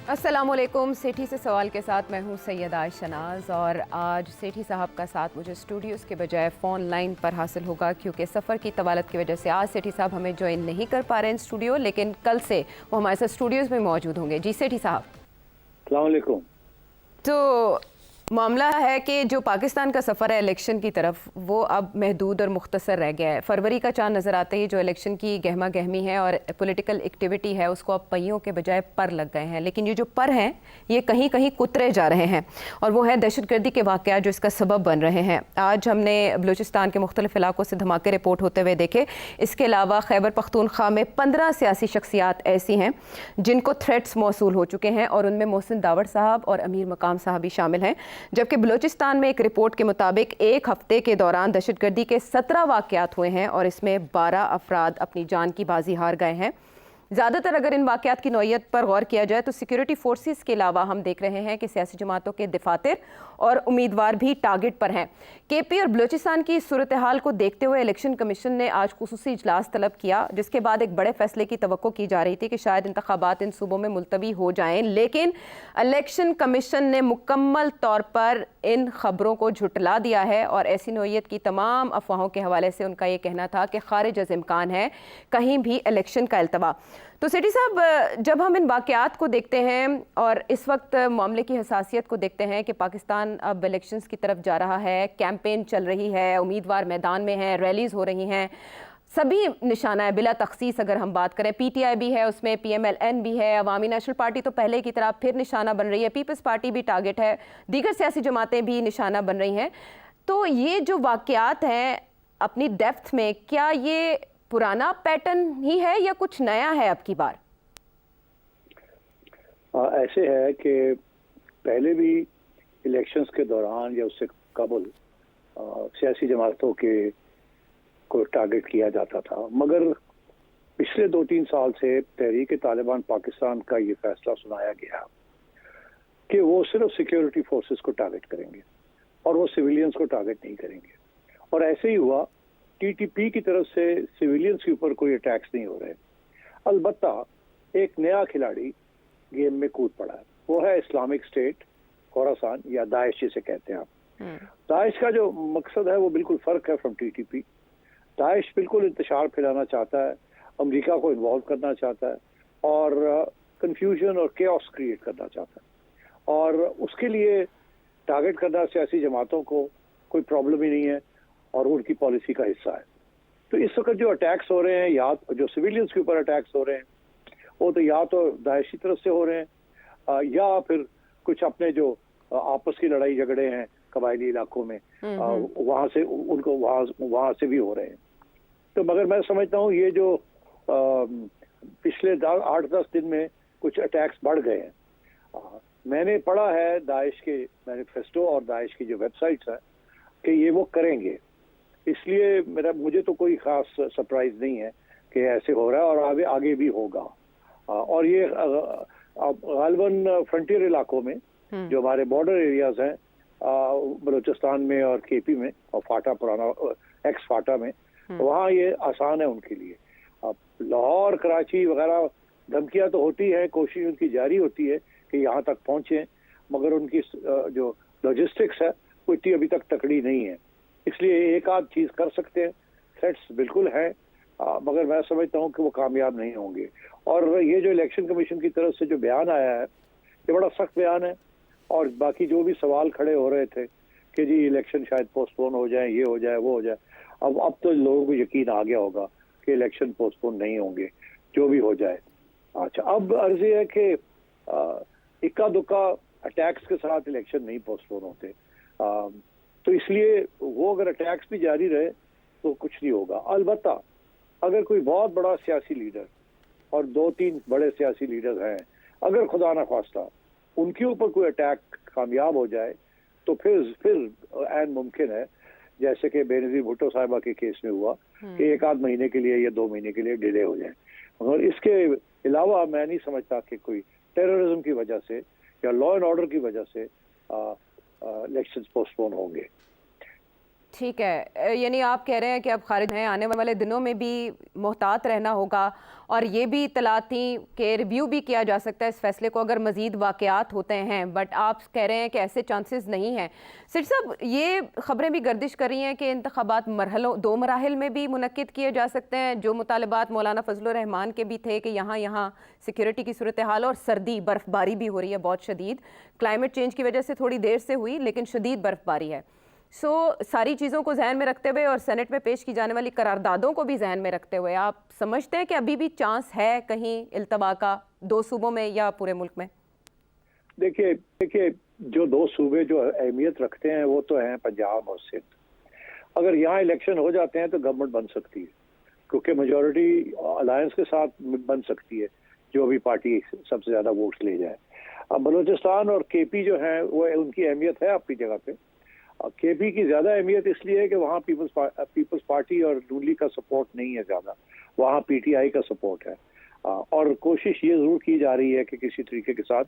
अस्सलामुअलैकुम। सेठी से सवाल के साथ मैं हूं सैयदा शनाज और आज सेठी साहब का साथ मुझे स्टूडियोज़ के बजाय फ़ोन लाइन पर हासिल होगा क्योंकि सफ़र की तवालत की वजह से आज सेठी साहब हमें ज्वाइन नहीं कर पा रहे हैं स्टूडियो, लेकिन कल से वो हमारे साथ स्टूडियोज़ में मौजूद होंगे। जी सेठी साहब। अस्सलाम वालेकुम। तो मामला है कि जो पाकिस्तान का सफ़र है इलेक्शन की तरफ, वो अब महदूद और मुख्तसर रह गया है। फरवरी का चांद नज़र आते ही जो इलेक्शन की गहमा गहमी है और पॉलिटिकल एक्टिविटी है उसको अब पहियों के बजाय पर लग गए हैं, लेकिन ये जो पर हैं ये कहीं कहीं कुतरे जा रहे हैं और वो है दहशतगर्दी के वाक़यात जो इसका सबब बन रहे हैं। आज हमने बलूचिस्तान के मुख्तलिफ इलाकों से धमाके रिपोर्ट होते हुए देखे। इसके अलावा खैबर पख्तूनख्वा में 15 सियासी शख्सियात ऐसी हैं जिनको थ्रेट्स मौसूल हो चुके हैं और उनमें मोहसिन दावड़ साहब और अमीर मकाम साहब भी शामिल हैं। जबकि बलूचिस्तान में एक रिपोर्ट के मुताबिक एक हफ्ते के दौरान दहशतगर्दी के 17 वाक़यात हुए हैं और इसमें 12 अफराद अपनी जान की बाजी हार गए हैं। ज़्यादातर अगर इन वाक़यात की नौइयत पर गौर किया जाए तो सिक्योरिटी फोर्सेस के अलावा हम देख रहे हैं कि सियासी जमातों के दफातर और उम्मीदवार भी टारगेट पर हैं। केपी और बलूचिस्तान की सूरत हाल को देखते हुए इलेक्शन कमीशन ने आज खुसूसी इजलास तलब किया, जिसके बाद एक बड़े फैसले की तवक्को की जा रही थी कि शायद इंतखाबात इन सूबों में मुलतवी हो जाएं, लेकिन इलेक्शन कमीशन ने मुकम्मल तौर पर इन खबरों को झुटला दिया है और ऐसी नौइयत की तमाम अफवाहों के हवाले से उनका ये कहना था कि खारिज अज़ इम्कान है कहीं भी इलेक्शन का अल्तवा। तो सेठी साहब, जब हम इन वाक़यात को देखते हैं और इस वक्त मामले की हसासियत को देखते हैं कि पाकिस्तान अब इलेक्शंस की तरफ जा रहा है, कैंपेन चल रही है, उम्मीदवार मैदान में हैं, रैलीज़ हो रही हैं, सभी निशाना है बिला तखसीस। अगर हम बात करें PTI भी है, उसमें PMLN भी है, अवामी नेशनल पार्टी तो पहले की तरह फिर निशाना बन रही है, पीपल्स पार्टी भी टारगेट है, दीगर सियासी जमातें भी निशाना बन रही हैं। तो ये जो वाक़यात हैं अपनी डेप्थ में, क्या ये पुराना पैटर्न ही है या कुछ नया है अब की बार? ऐसे है कि पहले भी इलेक्शंस के दौरान या उससे कबल सियासी जमातों के को टारगेट किया जाता था, मगर पिछले 2-3 साल से तहरीक तालिबान पाकिस्तान का ये फैसला सुनाया गया कि वो सिर्फ सिक्योरिटी फोर्सेस को टारगेट करेंगे और वो सिविलियंस को टारगेट नहीं करेंगे। और ऐसे ही हुआ, TTP की तरफ से सिविलियंस के ऊपर कोई अटैक्स नहीं हो रहे। अलबत्ता एक नया खिलाड़ी गेम में कूद पड़ा है, वो है इस्लामिक स्टेट खोरासान या दाइश जिसे कहते हैं आप। दाइश का जो मकसद है वो बिल्कुल फर्क है फ्रॉम TTP। दाइश बिल्कुल इंतशार फैलाना चाहता है, अमेरिका को इन्वॉल्व करना चाहता है और कंफ्यूजन और केओस क्रिएट करना चाहता है, और उसके लिए टारगेट करना सियासी जमातों को कोई प्रॉब्लम ही नहीं है और उनकी पॉलिसी का हिस्सा है। तो इस वक्त जो अटैक्स हो रहे हैं, या जो सिविलियंस के ऊपर अटैक्स हो रहे हैं, वो तो या तो दाइश की तरफ से हो रहे हैं या फिर कुछ अपने जो आपस की लड़ाई झगड़े हैं कबायली इलाकों में, वहां से उनको वहां से भी हो रहे हैं। तो मगर मैं समझता हूँ ये जो पिछले 8-10 दिन में कुछ अटैक्स बढ़ गए हैं। मैंने पढ़ा है दाइश के मैनिफेस्टो और दाइश की जो वेबसाइट्स है कि ये वो करेंगे, इसलिए मुझे तो कोई खास सरप्राइज नहीं है कि ऐसे हो रहा है और आगे भी होगा। और ये गालिबन फ्रंटियर इलाकों में जो हमारे बॉर्डर एरियाज हैं, बलूचिस्तान में और KP में और फाटा पुराना एक्स फाटा में, वहाँ ये आसान है उनके लिए। अब लाहौर कराची वगैरह धमकियां तो होती है, कोशिश उनकी जारी होती है कि यहाँ तक पहुंचे, मगर उनकी जो लॉजिस्टिक्स है वो इतनी अभी तक तकड़ी नहीं है, इसलिए एक आध चीज कर सकते हैं। थ्रेट्स बिल्कुल है, मगर मैं समझता हूँ कि वो कामयाब नहीं होंगे। और ये जो इलेक्शन कमीशन की तरफ से जो बयान आया है ये बड़ा सख्त बयान है, और बाकी जो भी सवाल खड़े हो रहे थे कि जी इलेक्शन शायद पोस्टपोन हो जाए, ये हो जाए, वो हो जाए, अब तो लोगों को यकीन आ गया होगा कि इलेक्शन पोस्टपोन नहीं होंगे, जो भी हो जाए। अच्छा, अब अर्जी है कि इक्का दुक्का अटैक्स के साथ इलेक्शन नहीं पोस्टपोन होते, तो इसलिए वो अगर अटैक्स भी जारी रहे तो कुछ नहीं होगा। अलबत्ता अगर कोई बहुत बड़ा सियासी लीडर और 2-3 बड़े सियासी लीडर हैं, अगर खुदा न खास्ता उनके ऊपर कोई अटैक कामयाब हो जाए तो फिर ऐन मुमकिन है, जैसे कि बेनजीर भुट्टो साहिबा के केस में हुआ कि 1-8 महीने के लिए या 2 महीने के लिए डिले हो जाए। और इसके अलावा मैं नहीं समझता कि कोई टेररिज्म की वजह से या लॉ एंड ऑर्डर की वजह से इलेक्शंस पोस्टपोन होंगे। ठीक है, यानी आप कह रहे हैं कि अब खारिज हैं, आने वाले दिनों में भी मोहतात रहना होगा और ये भी इत्तलात थी कि रिव्यू भी किया जा सकता है इस फैसले को अगर मज़ीद वाक़यात होते हैं, बट आप कह रहे हैं कि ऐसे चांसेस नहीं हैं। सिर साहब, ये ख़बरें भी गर्दिश कर रही हैं कि इंतखाबात दो मराहिल में भी मुनक्किद किए जा सकते हैं, जो मुतालबात मौलाना फजलुर रहमान के भी थे कि यहाँ सिक्योरिटी की सूरत हाल और सर्दी बर्फ़बारी भी हो रही है बहुत शदीद, क्लाइमेट चेंज की वजह से थोड़ी देर से हुई लेकिन शदीद बर्फ़बारी है। सारी चीज़ों को जहन में रखते हुए और सेनेट में पेश की जाने वाली करारदादों को भी जहन में रखते हुए आप समझते हैं कि अभी भी चांस है कहीं इल्तवा का दो सूबों में या पूरे मुल्क में? देखिए जो दो सूबे जो अहमियत रखते हैं वो तो हैं पंजाब और सिंध। अगर यहाँ इलेक्शन हो जाते हैं तो गवर्नमेंट बन सकती है, क्योंकि मेजॉरिटी अलायंस के साथ बन सकती है, जो भी पार्टी सबसे ज्यादा वोट्स ले जाए। अब बलूचिस्तान और केपी जो है वो उनकी अहमियत है अपनी जगह पे। केपी की ज्यादा अहमियत इसलिए है कि वहाँ पीपल्स पार्टी और नून लीग का सपोर्ट नहीं है ज्यादा, वहाँ पीटीआई का सपोर्ट है। और कोशिश ये जरूर की जा रही है कि किसी तरीके के साथ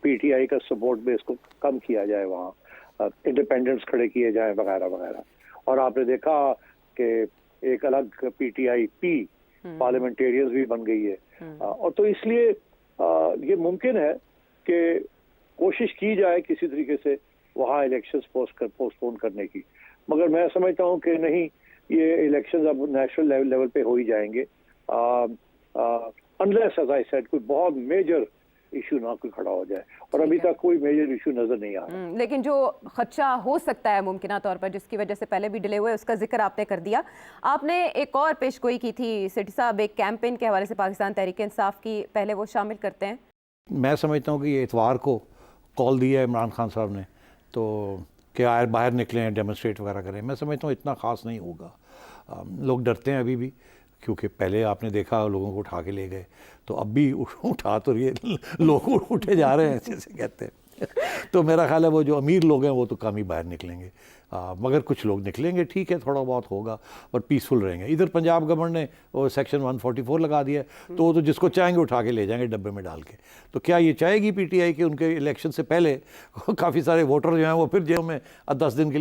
पीटीआई का सपोर्ट बेस को कम किया जाए, वहाँ इंडिपेंडेंट्स खड़े किए जाएं वगैरह वगैरह। और आपने देखा कि एक अलग पीटीआई पी पार्लियामेंटेरियंस भी बन गई है। और तो इसलिए ये मुमकिन है कि कोशिश की जाए किसी तरीके से वहाँ इलेक्शंस पोस्टपोन करने की, मगर मैं समझता हूँ कि नहीं, ये इलेक्शंस अब नेशनल लेवल पे हो ही जाएंगे, अनलेस एज आई सेड कोई बहुत मेजर इशू ना कोई खड़ा हो जाए, और अभी तक कोई मेजर इशू नजर नहीं आ रहा। लेकिन जो खदशा हो सकता है मुमकिन तौर पर जिसकी वजह से पहले भी डिले हुए, उसका जिक्र आपने कर दिया। आपने एक और पेशगोई की थी सिटी साहब, एक कैंपेन के हवाले से पाकिस्तान तहरीक इंसाफ की, पहले वो शामिल करते हैं। मैं समझता हूँ कि ये इतवार को कॉल दिया है इमरान खान साहब ने, तो क्या बाहर निकले हैं, डेमोन्स्ट्रेट वगैरह करें। मैं समझता हूँ इतना ख़ास नहीं होगा। लोग डरते हैं अभी भी, क्योंकि पहले आपने देखा लोगों को उठा के ले गए, तो अब भी उठा तो ये लोग उठे जा रहे हैं जैसे कहते हैं। तो मेरा ख्याल है वो जो अमीर लोग हैं वो तो कम ही बाहर निकलेंगे, मगर कुछ लोग निकलेंगे, ठीक है, थोड़ा बहुत होगा, पर पीसफुल रहेंगे। इधर पंजाब गवर्नमेंट ने वो सेक्शन 144 लगा दिया, तो वो तो जिसको चाहेंगे उठा के ले जाएंगे डब्बे में डाल के। तो क्या ये चाहेगी पीटीआई कि उनके इलेक्शन से पहले काफ़ी सारे वोटर जो हैं वो फिर जेल में 10 दिन के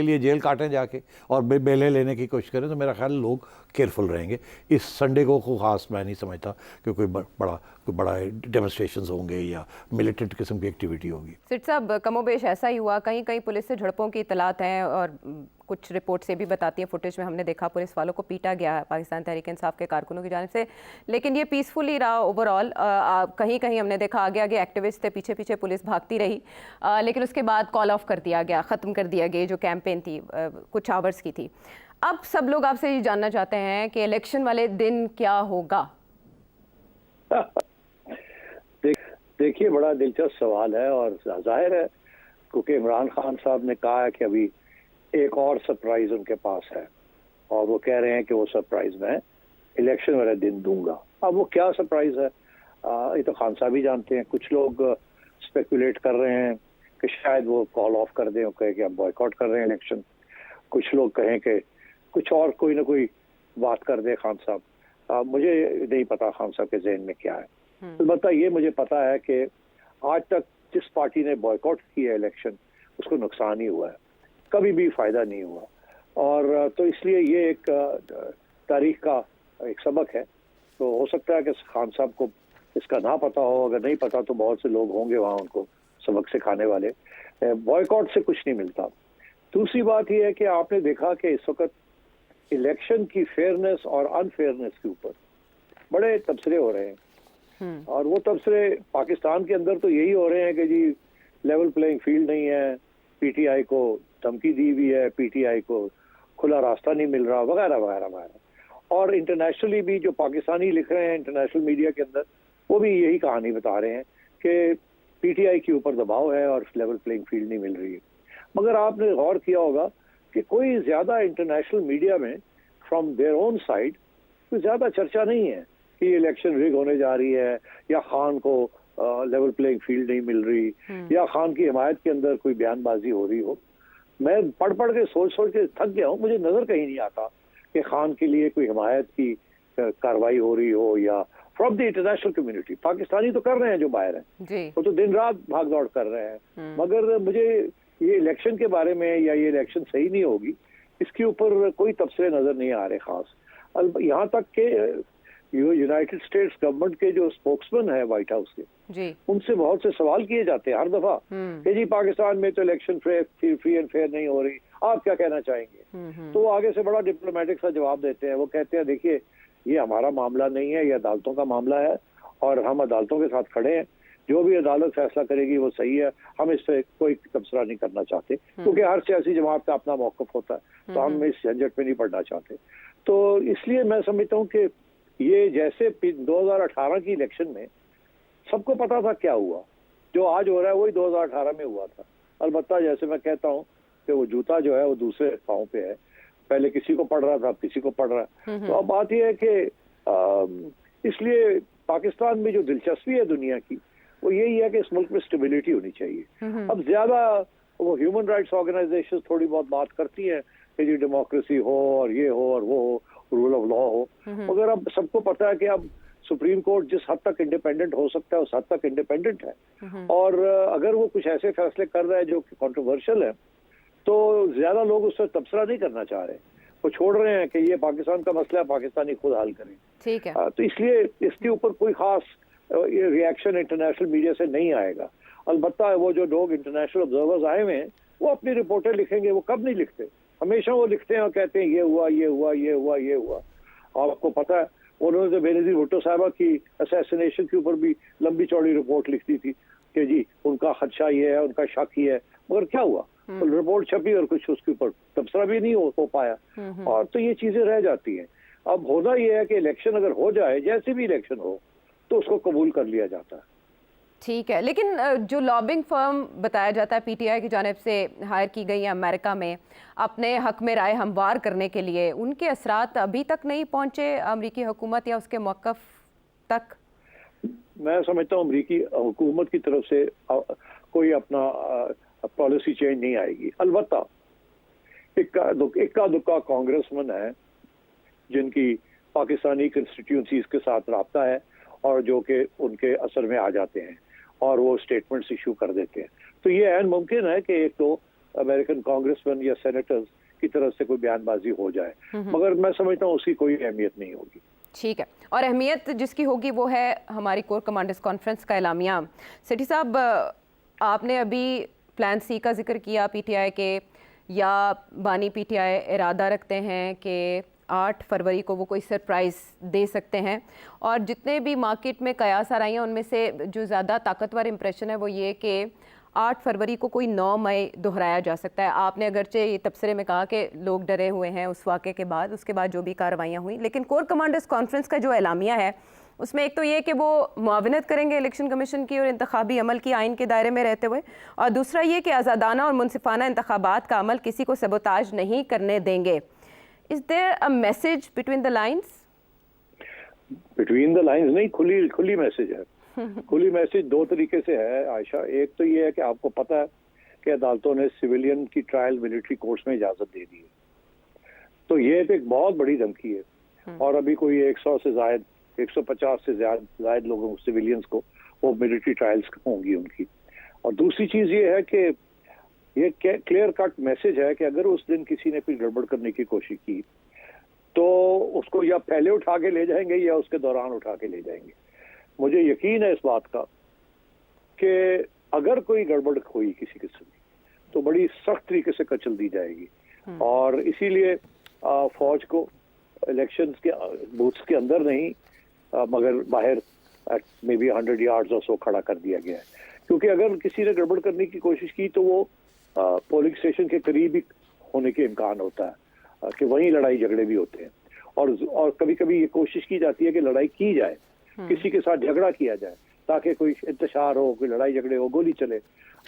लिए जेल काटें जाके और बेलें लेने की कोशिश करें? तो मेरा ख्याल लोग केयरफुल रहेंगे। इस संडे को ख़ास मैं नहीं समझता कि कोई बड़ा डेमोन्स्ट्रेशंस होंगे या मिलिटेंट किस्म की एक्टिविटी होगी। सिट साहब, कमोबेश ऐसा ही हुआ, कहीं कहीं पुलिस से झड़पों की इतलात हैं और कुछ रिपोर्ट से भी बताती है, फुटेज में हमने देखा पुलिस वालों को पीटा गया पाकिस्तान तहरीक इंसाफ के कारकुनों की जानिब से, लेकिन ये पीसफुल ही रहा ओवरऑल। कहीं कहीं हमने देखा आगे आगे एक्टिविस्ट थे, पीछे पीछे पुलिस भागती रही, लेकिन उसके बाद कॉल ऑफ कर दिया गया, ख़त्म कर दिया गया। जो कैंपेन थी कुछ आवर्स की थी। अब सब लोग आपसे ये जानना चाहते हैं कि इलेक्शन वाले दिन क्या होगा? देखिए, बड़ा दिलचस्प सवाल है और जाहिर है, क्योंकि इमरान खान साहब ने कहा है कि अभी एक और सरप्राइज उनके पास है, और वो कह रहे हैं कि वो सरप्राइज मैं इलेक्शन वाले दिन दूंगा। अब वो क्या सरप्राइज है ये तो खान साहब ही जानते हैं। कुछ लोग स्पेकुलेट कर रहे हैं कि शायद वो कॉल ऑफ कर दें और कहे कि अब बॉयकॉट कर रहे हैं इलेक्शन। कुछ लोग कहें कि कुछ और कोई ना कोई बात कर दे खान साहब। मुझे नहीं पता खान साहब के जहन में क्या है। अलबत्ता ये मुझे पता है कि आज तक जिस पार्टी ने बॉयकॉट किया इलेक्शन उसको नुकसान ही हुआ है, कभी भी फायदा नहीं हुआ। और तो इसलिए ये एक तारीख का एक सबक है। तो हो सकता है कि खान साहब को इसका ना पता हो, अगर नहीं पता तो बहुत से लोग होंगे वहाँ उनको सबक सिखाने वाले। बॉयकॉट से कुछ नहीं मिलता। दूसरी बात यह है कि आपने देखा कि इस वक्त इलेक्शन की फेयरनेस और अनफेयरनेस के ऊपर बड़े तबसरे हो रहे हैं, और वो तबसरे पाकिस्तान के अंदर तो यही हो रहे हैं कि जी लेवल प्लेइंग फील्ड नहीं है, पीटीआई को धमकी दी हुई है, पीटीआई को खुला रास्ता नहीं मिल रहा, वगैरह वगैरह वगैरह। और इंटरनेशनली भी जो पाकिस्तानी लिख रहे हैं इंटरनेशनल मीडिया के अंदर, वो भी यही कहानी बता रहे हैं कि पीटीआई के ऊपर दबाव है और लेवल प्लेइंग फील्ड नहीं मिल रही है। मगर आपने गौर किया होगा कि कोई ज्यादा इंटरनेशनल मीडिया में फ्रॉम देयर ओन साइड कोई ज्यादा चर्चा नहीं है कि इलेक्शन रिग होने जा रही है, या खान को लेवल प्लेइंग फील्ड नहीं मिल रही, या खान की हिमायत के अंदर कोई बयानबाजी हो रही हो। मैं पढ़ के सोच के थक गया हूँ। मुझे नजर कहीं नहीं आता कि खान के लिए कोई हिमायत की कार्रवाई हो रही हो, या from the international community. Pakistani तो कर रहे हैं जो बाहर हैं, वो तो दिन रात भाग दौड़ कर रहे हैं। मगर मुझे ये इलेक्शन के बारे में, या ये इलेक्शन सही नहीं होगी, इसके ऊपर कोई तबसरे नजर नहीं आ रहे खास। यहाँ तक के यूनाइटेड स्टेट्स गवर्नमेंट के जो स्पोक्समैन है व्हाइट हाउस के, जी उनसे बहुत से सवाल किए जाते हैं हर दफा कि जी पाकिस्तान में तो इलेक्शन फ्री एंड फेयर नहीं हो रही, आप क्या कहना चाहेंगे। तो वो आगे से बड़ा डिप्लोमेटिक सा जवाब देते हैं। वो कहते हैं देखिए ये हमारा मामला नहीं है, ये अदालतों का मामला है और हम अदालतों के साथ खड़े हैं, जो भी अदालत फैसला करेगी वो सही है, हम इस पे कोई तबसरा नहीं करना चाहते क्योंकि हर सियासी जमात का अपना मौकफ होता है, तो हम इस झंझट में नहीं पड़ना चाहते। तो इसलिए मैं समझता हूँ कि ये जैसे 2018 की इलेक्शन में सबको पता था क्या हुआ, जो आज हो रहा है वही 2018 में हुआ था। अलबत्ता जैसे मैं कहता हूँ कि वो जूता जो है वो दूसरे पाँव पे है, पहले किसी को पड़ रहा था, अब किसी को पड़ रहा है। तो अब बात यह है कि इसलिए पाकिस्तान में जो दिलचस्पी है दुनिया की वो यही है कि इस मुल्क में स्टेबिलिटी होनी चाहिए। अब ज्यादा वो ह्यूमन राइट्स ऑर्गेनाइजेशन थोड़ी बहुत बात करती हैं कि जी डेमोक्रेसी हो और ये हो और वो हो, रूल ऑफ लॉ हो, मगर अब सबको पता है कि अब सुप्रीम कोर्ट जिस हद तक इंडिपेंडेंट हो सकता है उस हद तक इंडिपेंडेंट है। और अगर वो कुछ ऐसे फैसले कर रहा है जो कंट्रोवर्शियल है तो ज्यादा लोग उस पर तबसरा नहीं करना चाह रहे, वो छोड़ रहे हैं कि ये पाकिस्तान का मसला है, पाकिस्तानी खुद हल करें। ठीक है। तो इसलिए इसके ऊपर कोई खास रिएक्शन इंटरनेशनल मीडिया से नहीं आएगा। अलबत्ता वो जो लोग इंटरनेशनल ऑब्जर्वर्स आए हुए हैं वो अपनी रिपोर्टें लिखेंगे, वो कब नहीं लिखते, हमेशा वो लिखते हैं और कहते हैं ये हुआ ये हुआ ये हुआ ये हुआ। आपको पता है उन्होंने तो बेनजीर भुट्टो साहबा की असैसिनेशन के ऊपर भी लंबी चौड़ी रिपोर्ट लिखती थी कि जी उनका खदशा ये है, उनका शक ही है, मगर क्या हुआ, तो रिपोर्ट छपी और कुछ उसके ऊपर तबसरा भी नहीं हो पाया। और तो ये चीजें रह जाती हैं। अब होना ये है कि इलेक्शन अगर हो जाए, जैसे भी इलेक्शन हो, तो उसको कबूल कर लिया जाता है। ठीक है, लेकिन जो लॉबिंग फर्म बताया जाता है पीटीआई की जानिब से हायर की गई है अमेरिका में अपने हक में राय हमवार करने के लिए, उनके असरात अभी तक नहीं पहुंचे अमेरिकी हुकूमत या उसके मौक़िफ़ तक? मैं समझता हूँ अमेरिकी हुकूमत की तरफ से कोई अपना पॉलिसी चेंज नहीं आएगी। अलबत्ता इक्का दुक्का कांग्रेसमैन है जिनकी पाकिस्तानी कंस्टिट्यूंसीज के साथ राब्ता है और जो कि उनके असर में आ जाते हैं और वो स्टेटमेंट्स इशू कर देते हैं। तो ये ऐन मुमकिन है कि एक तो अमेरिकन कांग्रेसमैन या सेनेटर्स की तरफ से कोई बयानबाजी हो जाए, मगर मैं समझता हूँ उसकी कोई अहमियत नहीं होगी। ठीक है, और अहमियत जिसकी होगी वो है हमारी कोर कमांडर्स कॉन्फ्रेंस का एलामिया। सेठी साहब, आपने अभी प्लान सी का जिक्र किया पीटीआई के, या बानी पीटीआई इरादा रखते हैं कि 8 फरवरी को वो कोई सरप्राइज़ दे सकते हैं, और जितने भी मार्केट में कयास आ रही हैं उनमें से जो ज़्यादा ताकतवर इम्प्रेशन है वो ये कि 8 फरवरी को कोई 9 मई दोहराया जा सकता है। आपने अगरचे ये तबसरे में कहा कि लोग डरे हुए हैं उस वाक़े के बाद, उसके बाद जो भी कार्रवाइयाँ हुई, लेकिन कोर कमांडर्स कॉन्फ्रेंस का जो एलामिया है उसमें एक तो ये कि वो मुआवनत करेंगे इलेक्शन कमिशन की और इंतखाबी अमल की आइन के दायरे में रहते हुए, और दूसरा ये कि आज़ादाना और मुनसिफाना इंतखाबात का अमल किसी को सबोताज नहीं करने देंगे। Is there a message between the lines? Between the lines नहीं, खुली मैसेज है। खुली मैसेज दो तरीके से है आयशा। एक तो ये है कि आपको पता है कि अदालतों ने सिविलियन की ट्रायल मिलिट्री कोर्ट्स में इजाजत दे दी है, तो ये तो एक बहुत बड़ी धमकी है। और अभी कोई 100 से ज्यादा 150 से ज्यादा लोगों सिविलियंस को वो मिलिट्री ट्रायल्स होंगी उनकी। और दूसरी चीज ये है कि ये क्लियर कट मैसेज है कि अगर उस दिन किसी ने कोई गड़बड़ करने की कोशिश की तो उसको या पहले उठा के ले जाएंगे या उसके दौरान उठा के ले जाएंगे। मुझे यकीन है इस बात का कि अगर कोई गड़बड़ हुई किसी किस्म की तो बड़ी सख्त तरीके से कचल दी जाएगी। और इसीलिए फौज को इलेक्शंस के बूथ्स के अंदर नहीं मगर बाहर मे बी 100 यार्ड्स और सो खड़ा कर दिया गया है, क्योंकि अगर किसी ने गड़बड़ करने की कोशिश की तो वो पोलिंग स्टेशन के करीब ही होने के इम्कान होता है कि वहीं लड़ाई झगड़े भी होते हैं। और कभी कभी ये कोशिश की जाती है कि लड़ाई की जाए, किसी के साथ झगड़ा किया जाए ताकि कोई इंतशार हो, कोई लड़ाई झगड़े हो, गोली चले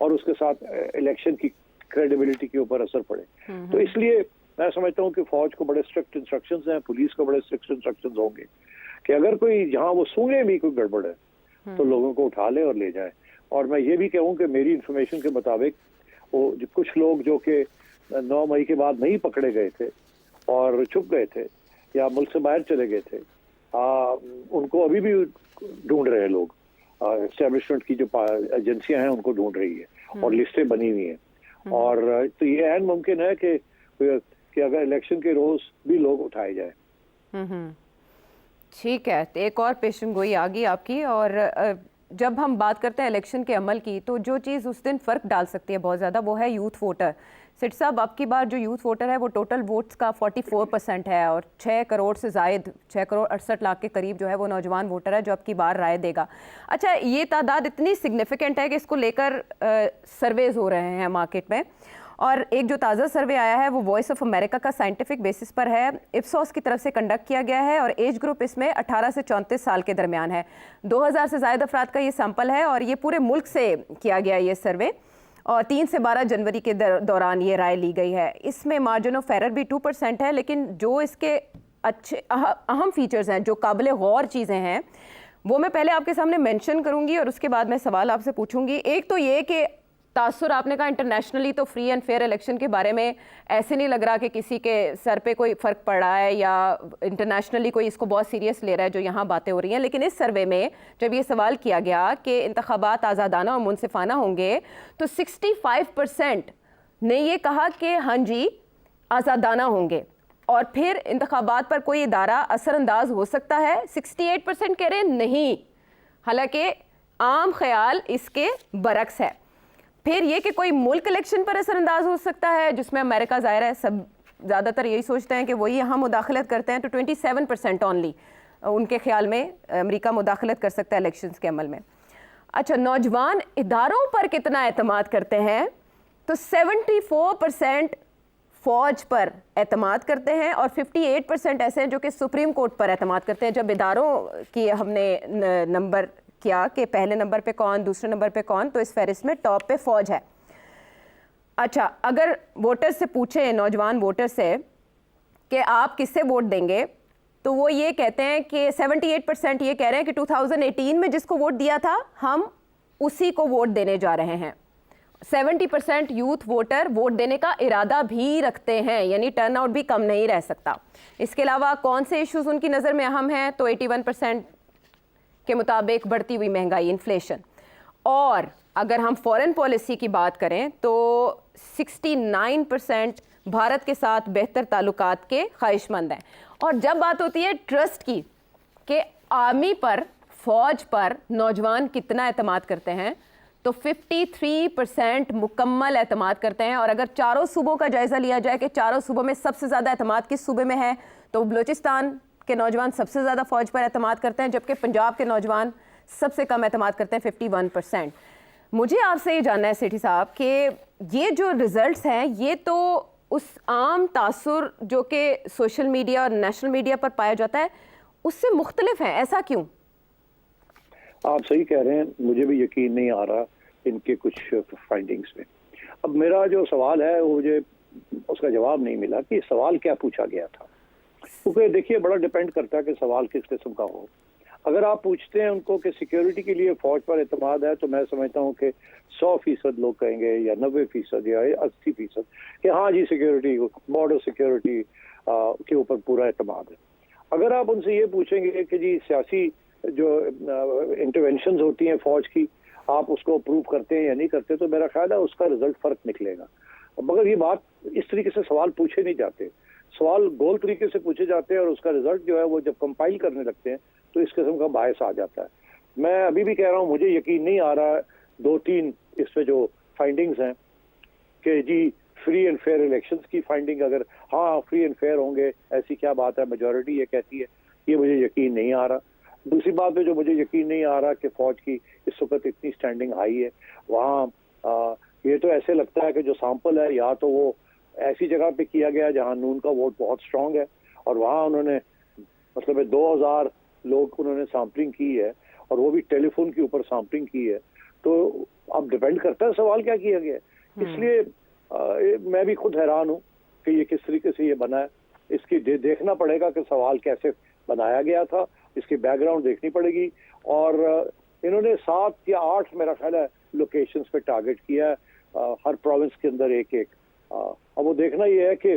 और उसके साथ इलेक्शन की क्रेडिबिलिटी के ऊपर असर पड़े। तो इसलिए मैं समझता हूँ कि फौज को बड़े स्ट्रिक्ट इंस्ट्रक्शंस हैं, पुलिस को बड़े स्ट्रिक्ट इंस्ट्रक्शंस होंगे कि अगर कोई जहाँ वो सूंघे भी कोई गड़बड़ है तो लोगों को उठा ले और ले जाए। और मैं ये भी कहूँ कि मेरी इन्फॉर्मेशन के मुताबिक वो कुछ लोग जो कि 9 मई के बाद नहीं पकड़े गए थे और छुप गए थे या मुल्क से बाहर चले गए थे, उनको अभी भी ढूंढ रहे हैं लोग। एस्टेब्लिशमेंट की जो एजेंसियां हैं उनको ढूंढ रही है और लिस्टें बनी हुई हैं। और तो ये ऐन मुमकिन है कि कि अगर इलेक्शन के रोज भी लोग उठाए जाए। ठीक है, तो एक और पेशन गोई आ गई आपकी। और जब हम बात करते हैं इलेक्शन के अमल की, तो जो चीज़ उस दिन फ़र्क डाल सकती है बहुत ज़्यादा, वो है यूथ वोटर। सिट साहब, आपकी बार जो यूथ वोटर है वो टोटल वोट्स का 44% है, और 6 करोड़ से ज़ायद 6 करोड़ 68 लाख के करीब जो है वो नौजवान वोटर है जो आपकी बार राय देगा। अच्छा, ये तादाद इतनी सिग्निफिकेंट है कि इसको लेकर सर्वेज हो रहे हैं मार्केट में। और एक जो ताज़ा सर्वे आया है वो वॉइस ऑफ अमेरिका का साइंटिफिक बेसिस पर है, इप्सोस की तरफ से कंडक्ट किया गया है, और एज ग्रुप इसमें 18 से 34 साल के दरमियान है। 2000 से ज़ायद अफराद का ये सैंपल है, और ये पूरे मुल्क से किया गया ये सर्वे, और 3 से 12 जनवरी के दौरान ये राय ली गई है। इसमें मार्जिन ऑफ एरर भी 2% है, लेकिन जो इसके अच्छे अहम फीचर्स हैं, जो काबिल गौर चीज़ें हैं, वो मैं पहले आपके सामने मेंशन करूंगी और उसके बाद मैं सवाल आपसे पूछूंगी। एक तो ये कि तासुर, आपने कहा इंटरनेशनली तो फ्री एंड फेयर इलेक्शन के बारे में ऐसे नहीं लग रहा कि किसी के सर पे कोई फ़र्क पड़ रहा है या इंटरनेशनली कोई इसको बहुत सीरियस ले रहा है जो यहाँ बातें हो रही हैं। लेकिन इस सर्वे में जब ये सवाल किया गया कि इंतखाबात आज़ादाना और मुनसिफाना होंगे, तो 65% ने ये कहा कि हाँ जी आज़ादाना होंगे, और फिर इंतखाबात पर कोई इदारा असरअंदाज हो सकता है 68% कह रहे हैं नहीं, हालांकि आम ख्याल इसके बरक्स है। फिर ये कि कोई मुल्क इलेक्शन पर असरअंदाज हो सकता है, जिसमें अमेरिका ज़ाहिर है सब ज़्यादातर यही सोचते हैं कि वही यहाँ मुदाखलत करते हैं, तो 27% ओनली उनके ख्याल में अमेरिका मुदाखलत कर सकता है इलेक्शंस के अमल में। अच्छा, नौजवान इदारों पर कितना एतमाद करते हैं, तो 74% फ़ौज पर एतमाद करते हैं, और 58% ऐसे हैं जो कि सुप्रीम कोर्ट पर एतमाद करते हैं। जब इदारों की हमने नंबर किया कि पहले नंबर पे कौन, दूसरे नंबर पे कौन, तो इस फहरिस्त में टॉप पे फ़ौज है। अच्छा, अगर वोटर से पूछें, नौजवान वोटर से, कि आप किससे वोट देंगे, तो वो ये कहते हैं कि 78% ये कह रहे हैं कि 2018 में जिसको वोट दिया था हम उसी को वोट देने जा रहे हैं। 70% यूथ वोटर वोट देने का इरादा भी रखते हैं, यानी टर्नआउट भी कम नहीं रह सकता। इसके अलावा कौन से इश्यूज़ उनकी नज़र में अहम हैं, तो 81% के मुताबिक बढ़ती हुई महंगाई, इन्फ्लेशन। और अगर हम फॉरेन पॉलिसी की बात करें तो 69% भारत के साथ बेहतर ताल्लुकात के ख्वाहिशमंद हैं। और जब बात होती है ट्रस्ट की, कि आर्मी पर, फ़ौज पर नौजवान कितना एतमाद करते हैं, तो 53% मुकम्मल एतमाद करते हैं। और अगर चारों सूबों का जायज़ा लिया जाए कि चारों सूबों में सबसे ज़्यादा एतमाद किस सूबे में है, तो बलूचिस्तान के नौजवान सबसे ज़्यादा फ़ौज पर एतमाद करते हैं, जबकि पंजाब के नौजवान सबसे कम एतमाद करते हैं 51%। मुझे आपसे ये जानना है सेठी साहब कि ये जो रिज़ल्ट्स हैं ये तो उस आम तासुर जो कि सोशल मीडिया और नेशनल मीडिया पर पाया जाता है उससे मुख्तलिफ है, ऐसा क्यों? आप सही कह रहे हैं, मुझे भी यकीन नहीं आ रहा इनके कुछ फाइंडिंग्स में। अब मेरा जो सवाल है वो मुझे उसका जवाब नहीं मिला कि सवाल क्या पूछा गया था, क्योंकि देखिए बड़ा डिपेंड करता है कि सवाल किस किस्म का हो। अगर आप पूछते हैं उनको कि सिक्योरिटी के लिए फौज पर एतमाद है, तो मैं समझता हूँ कि 100% लोग कहेंगे या 90% या 80% कि हाँ जी सिक्योरिटी, बॉर्डर सिक्योरिटी के ऊपर पूरा एतमाद है। अगर आप उनसे ये पूछेंगे कि जी सियासी जो इंटरवेंशन होती हैं फौज की, आप उसको अप्रूव करते हैं या नहीं करते, तो मेरा ख्याल है उसका रिजल्ट फर्क निकलेगा। मगर ये बात इस तरीके से सवाल पूछे नहीं जाते, सवाल गोल तरीके से पूछे जाते हैं और उसका रिजल्ट जो है वो जब कंपाइल करने लगते हैं तो इस किस्म का बायस आ जाता है। मैं अभी भी कह रहा हूँ, मुझे यकीन नहीं आ रहा 2-3 इसमें जो फाइंडिंग्स हैं कि जी फ्री एंड फेयर इलेक्शंस की फाइंडिंग, अगर हाँ फ्री एंड फेयर होंगे ऐसी क्या बात है, मेजॉरिटी ये कहती है, ये मुझे यकीन नहीं आ रहा। दूसरी बात पे जो मुझे यकीन नहीं आ रहा कि फौज की इस वक्त इतनी स्टैंडिंग हाई है, वहाँ ये तो ऐसे लगता है कि जो सैंपल है या तो वो ऐसी जगह पे किया गया जहाँ नून का वोट बहुत स्ट्रांग है और वहाँ उन्होंने मतलब 2000 लोग उन्होंने सैम्पलिंग की है और वो भी टेलीफोन के ऊपर सैम्पलिंग की है। तो अब डिपेंड करता है सवाल क्या किया गया है। इसलिए मैं भी खुद हैरान हूँ कि ये किस तरीके से ये बना है। इसकी देखना पड़ेगा कि सवाल कैसे बनाया गया था, इसकी बैकग्राउंड देखनी पड़ेगी। और इन्होंने 7 या 8 मेरा ख्याल है लोकेशंस पे टारगेट किया है, हर प्रोविंस के अंदर एक। अब वो देखना ये है कि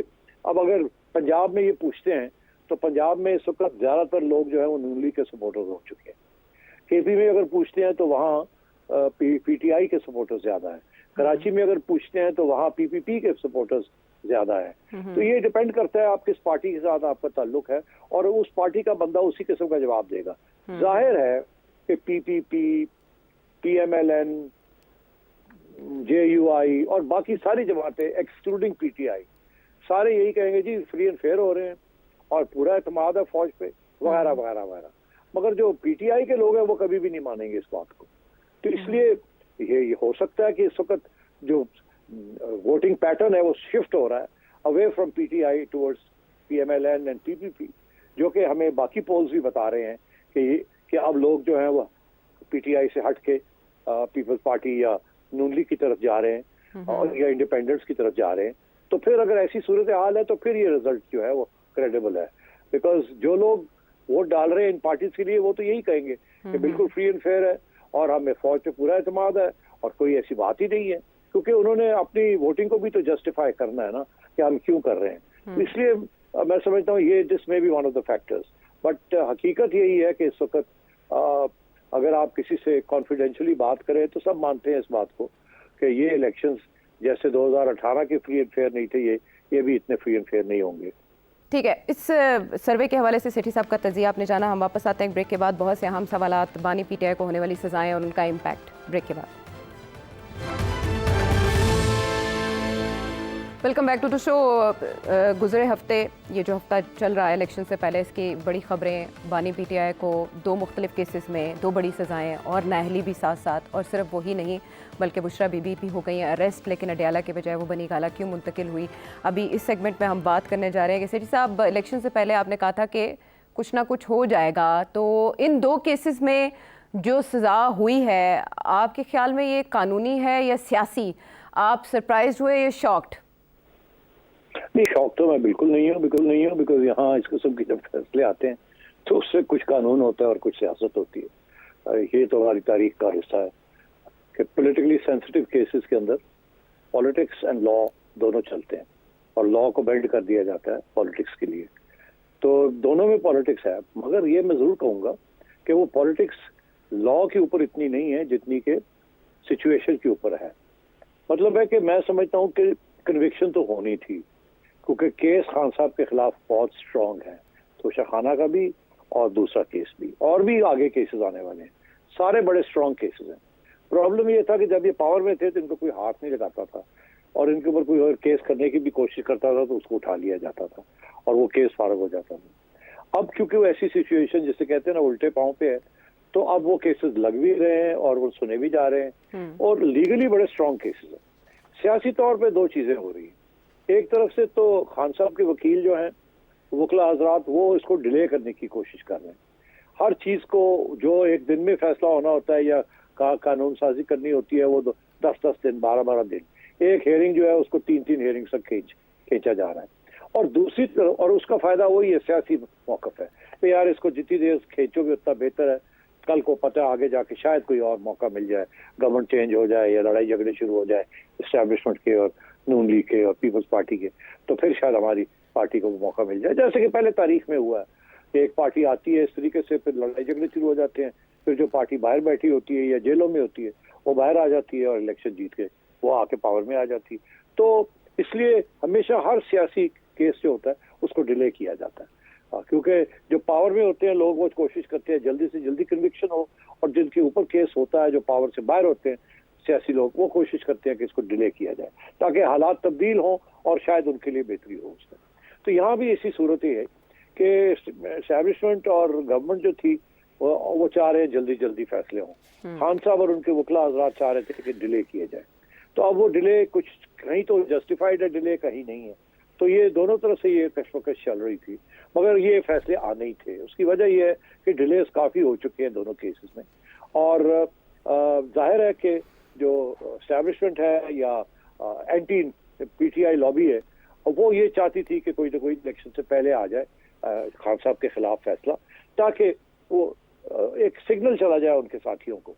अब अगर पंजाब में ये पूछते हैं तो पंजाब में इस वक्त ज्यादातर लोग जो है वो नून लीग के सपोर्टर्स हो चुके हैं। केपी में अगर पूछते हैं तो वहाँ पीटीआई के सपोर्टर्स ज्यादा हैं। कराची में अगर पूछते हैं तो वहाँ पीपीपी के सपोर्टर्स ज्यादा है। तो ये डिपेंड करता है आप किस पार्टी के साथ आपका ताल्लुक है और उस पार्टी का बंदा उसी किस्म का जवाब देगा। जाहिर है कि पीपीपी, पीएमएलएन, जेयूआई और बाकी सारी जमातें एक्सक्लूडिंग पीटीआई सारे यही कहेंगे जी फ्री एंड फेयर हो रहे हैं और पूरा एतमाद है फौज पे वगैरह वगैरह वगैरह। मगर जो पीटीआई के लोग हैं वो कभी भी नहीं मानेंगे इस बात को। तो इसलिए ये हो सकता है कि इस वक्त जो वोटिंग पैटर्न है वो शिफ्ट हो रहा है away from PTI towards PMLN and PPP, जो कि हमें बाकी पोल्स भी बता रहे हैं कि अब लोग जो हैं वो पीटीआई से हट के पीपल्स पार्टी या नून लीग की तरफ जा रहे हैं और या इंडिपेंडेंट्स की तरफ जा रहे हैं। तो फिर अगर ऐसी सूरत हाल है तो फिर ये रिजल्ट जो है वो क्रेडिबल है, बिकॉज जो लोग वोट डाल रहे हैं इन पार्टीज के लिए वो तो यही कहेंगे कि बिल्कुल फ्री एंड फेयर है और हमें फौज पे पूरा एतमाद है और कोई ऐसी बात ही नहीं है, क्योंकि उन्होंने अपनी वोटिंग को भी तो जस्टिफाई करना है ना कि हम क्यों कर रहे हैं। इसलिए मैं समझता हूँ ये this may be one of the factors, but हकीकत यही है कि इस वक्त अगर आप किसी से कॉन्फिडेंशियली बात करें तो सब मानते हैं इस बात को कि ये इलेक्शंस जैसे 2018 के फ्री एंड फेयर नहीं थे ये भी इतने फ्री एंड फेयर नहीं होंगे। ठीक है, इस सर्वे के हवाले से सेठी साहब का तजिया आपने जाना। हम वापस आते हैं ब्रेक के बाद। बहुत से अहम सवालात, बानी पीटीआई को होने वाली सजाएं और उनका इम्पैक्ट, ब्रेक के बाद। Welcome back to the show. गुज़रे हफ्ते, ये जो हफ्ता चल रहा है इलेक्शन से पहले, इसकी बड़ी खबरें, बानी पीटीआई को 2 मुख्तलिफ केसेस में 2 बड़ी सज़ाएं और नाहली भी साथ साथ, और सिर्फ वही नहीं बल्कि बुशरा बीबी भी हो गई हैं अरेस्ट, लेकिन अडयाला के बजाय वो बनी गाला क्यों मुंतकिल हुई। अभी इस सेगमेंट में हम बात करने जा रहे हैं कि सेठी साहब, इलेक्शन से पहले आपने कहा था कि कुछ ना कुछ हो जाएगा, तो इन 2 केसेस में जो सज़ा हुई है आपके ख्याल में ये कानूनी है या सियासी? आप सरप्राइज हुए या शॉक्ड? नहीं, शौक तो मैं बिल्कुल नहीं हूँ बिकॉज यहाँ इस किस्म के जब फैसले आते हैं तो उससे कुछ कानून होता है और कुछ सियासत होती है। ये तो हमारी तारीख का हिस्सा है कि पॉलिटिकली सेंसिटिव केसेस के अंदर पॉलिटिक्स एंड लॉ दोनों चलते हैं और लॉ को बेंड कर दिया जाता है पॉलिटिक्स के लिए। तो दोनों में पॉलिटिक्स है, मगर ये मैं जरूर कहूँगा कि वो पॉलिटिक्स लॉ के ऊपर इतनी नहीं है जितनी के सिचुएशन के ऊपर है। मतलब है कि मैं समझता हूँ कि कन्विक्शन तो होनी थी, क्योंकि केस खान साहब के खिलाफ बहुत स्ट्रांग है, तो शाखाना का भी और दूसरा केस भी, और भी आगे केसेस आने वाले हैं, सारे बड़े स्ट्रांग केसेस हैं। प्रॉब्लम ये था कि जब ये पावर में थे तो इनको कोई हाथ नहीं लगाता था और इनके ऊपर कोई और केस करने की भी कोशिश करता था तो उसको उठा लिया जाता था और वो केस फारग हो जाता था। अब क्योंकि वो ऐसी सिचुएशन जिसे कहते हैं ना उल्टे पांव पे है, तो अब वो केसेस लग भी रहे हैं और वो सुने भी जा रहे हैं और लीगली बड़े स्ट्रांग केसेस हैं। सियासी तौर पे 2 चीजें हो रही हैं। एक तरफ से तो खान साहब के वकील जो हैं, वकला हजरात, वो इसको डिले करने की कोशिश कर रहे हैं। हर चीज को जो एक दिन में फैसला होना होता है या कानून साजी करनी होती है वो 10-10 दिन, 12-12 दिन, एक हेयरिंग जो है उसको 3-3 हेयरिंग तक खींचा जा रहा है। और दूसरी तरफ, और उसका फायदा वही है, सियासी मौकफ है कि यार इसको जितनी देर खींचोगे उतना बेहतर है, कल को पता है आगे जाके शायद कोई और मौका मिल जाए, गवर्नमेंट चेंज हो जाए या लड़ाई झगड़े शुरू हो जाए इस्टेब्लिशमेंट के और नून लीग के और पीपल्स पार्टी के, तो फिर शायद हमारी पार्टी को मौका मिल जाए, जैसे कि पहले तारीख में हुआ है कि एक पार्टी आती है इस तरीके से, फिर लड़ाई झगड़े शुरू हो जाते हैं, फिर जो पार्टी बाहर बैठी होती है या जेलों में होती है वो बाहर आ जाती है और इलेक्शन जीत के वो आके पावर में आ जाती है। तो इसलिए हमेशा हर सियासी केस जो होता है उसको डिले किया जाता है, क्योंकि जो पावर में होते हैं लोग वो कोशिश करते हैं जल्दी से जल्दी कन्विक्शन हो, और जिनके ऊपर केस होता है जो पावर से बाहर होते हैं सियासी लोग, वो कोशिश करते हैं कि इसको डिले किया जाए ताकि हालात तब्दील हो और शायद उनके लिए बेहतरी हो उसमें। तो यहाँ भी ऐसी सूरत ही है कि एस्टैब्लिशमेंट और गवर्नमेंट जो थी वो चाह रहे हैं जल्दी जल्दी फैसले हों। खान साहब और उनके वकला हजरात चाह रहे थे कि डिले किया जाए, तो अब वो डिले कुछ कहीं तो जस्टिफाइड है, डिले कहीं नहीं है। तो ये दोनों तरफ से ये कशमकश चल रही थी, मगर ये फैसले आने ही थे। उसकी वजह यह है कि डिलेस काफ़ी हो चुके हैं दोनों केसेस में, और जाहिर है कि जो एस्टैब्लिशमेंट है या एंटी पीटीआई लॉबी है, वो ये चाहती थी कि कोई ना कोई इलेक्शन से पहले आ जाए खान साहब के खिलाफ फैसला, ताकि वो एक सिग्नल चला जाए उनके साथियों को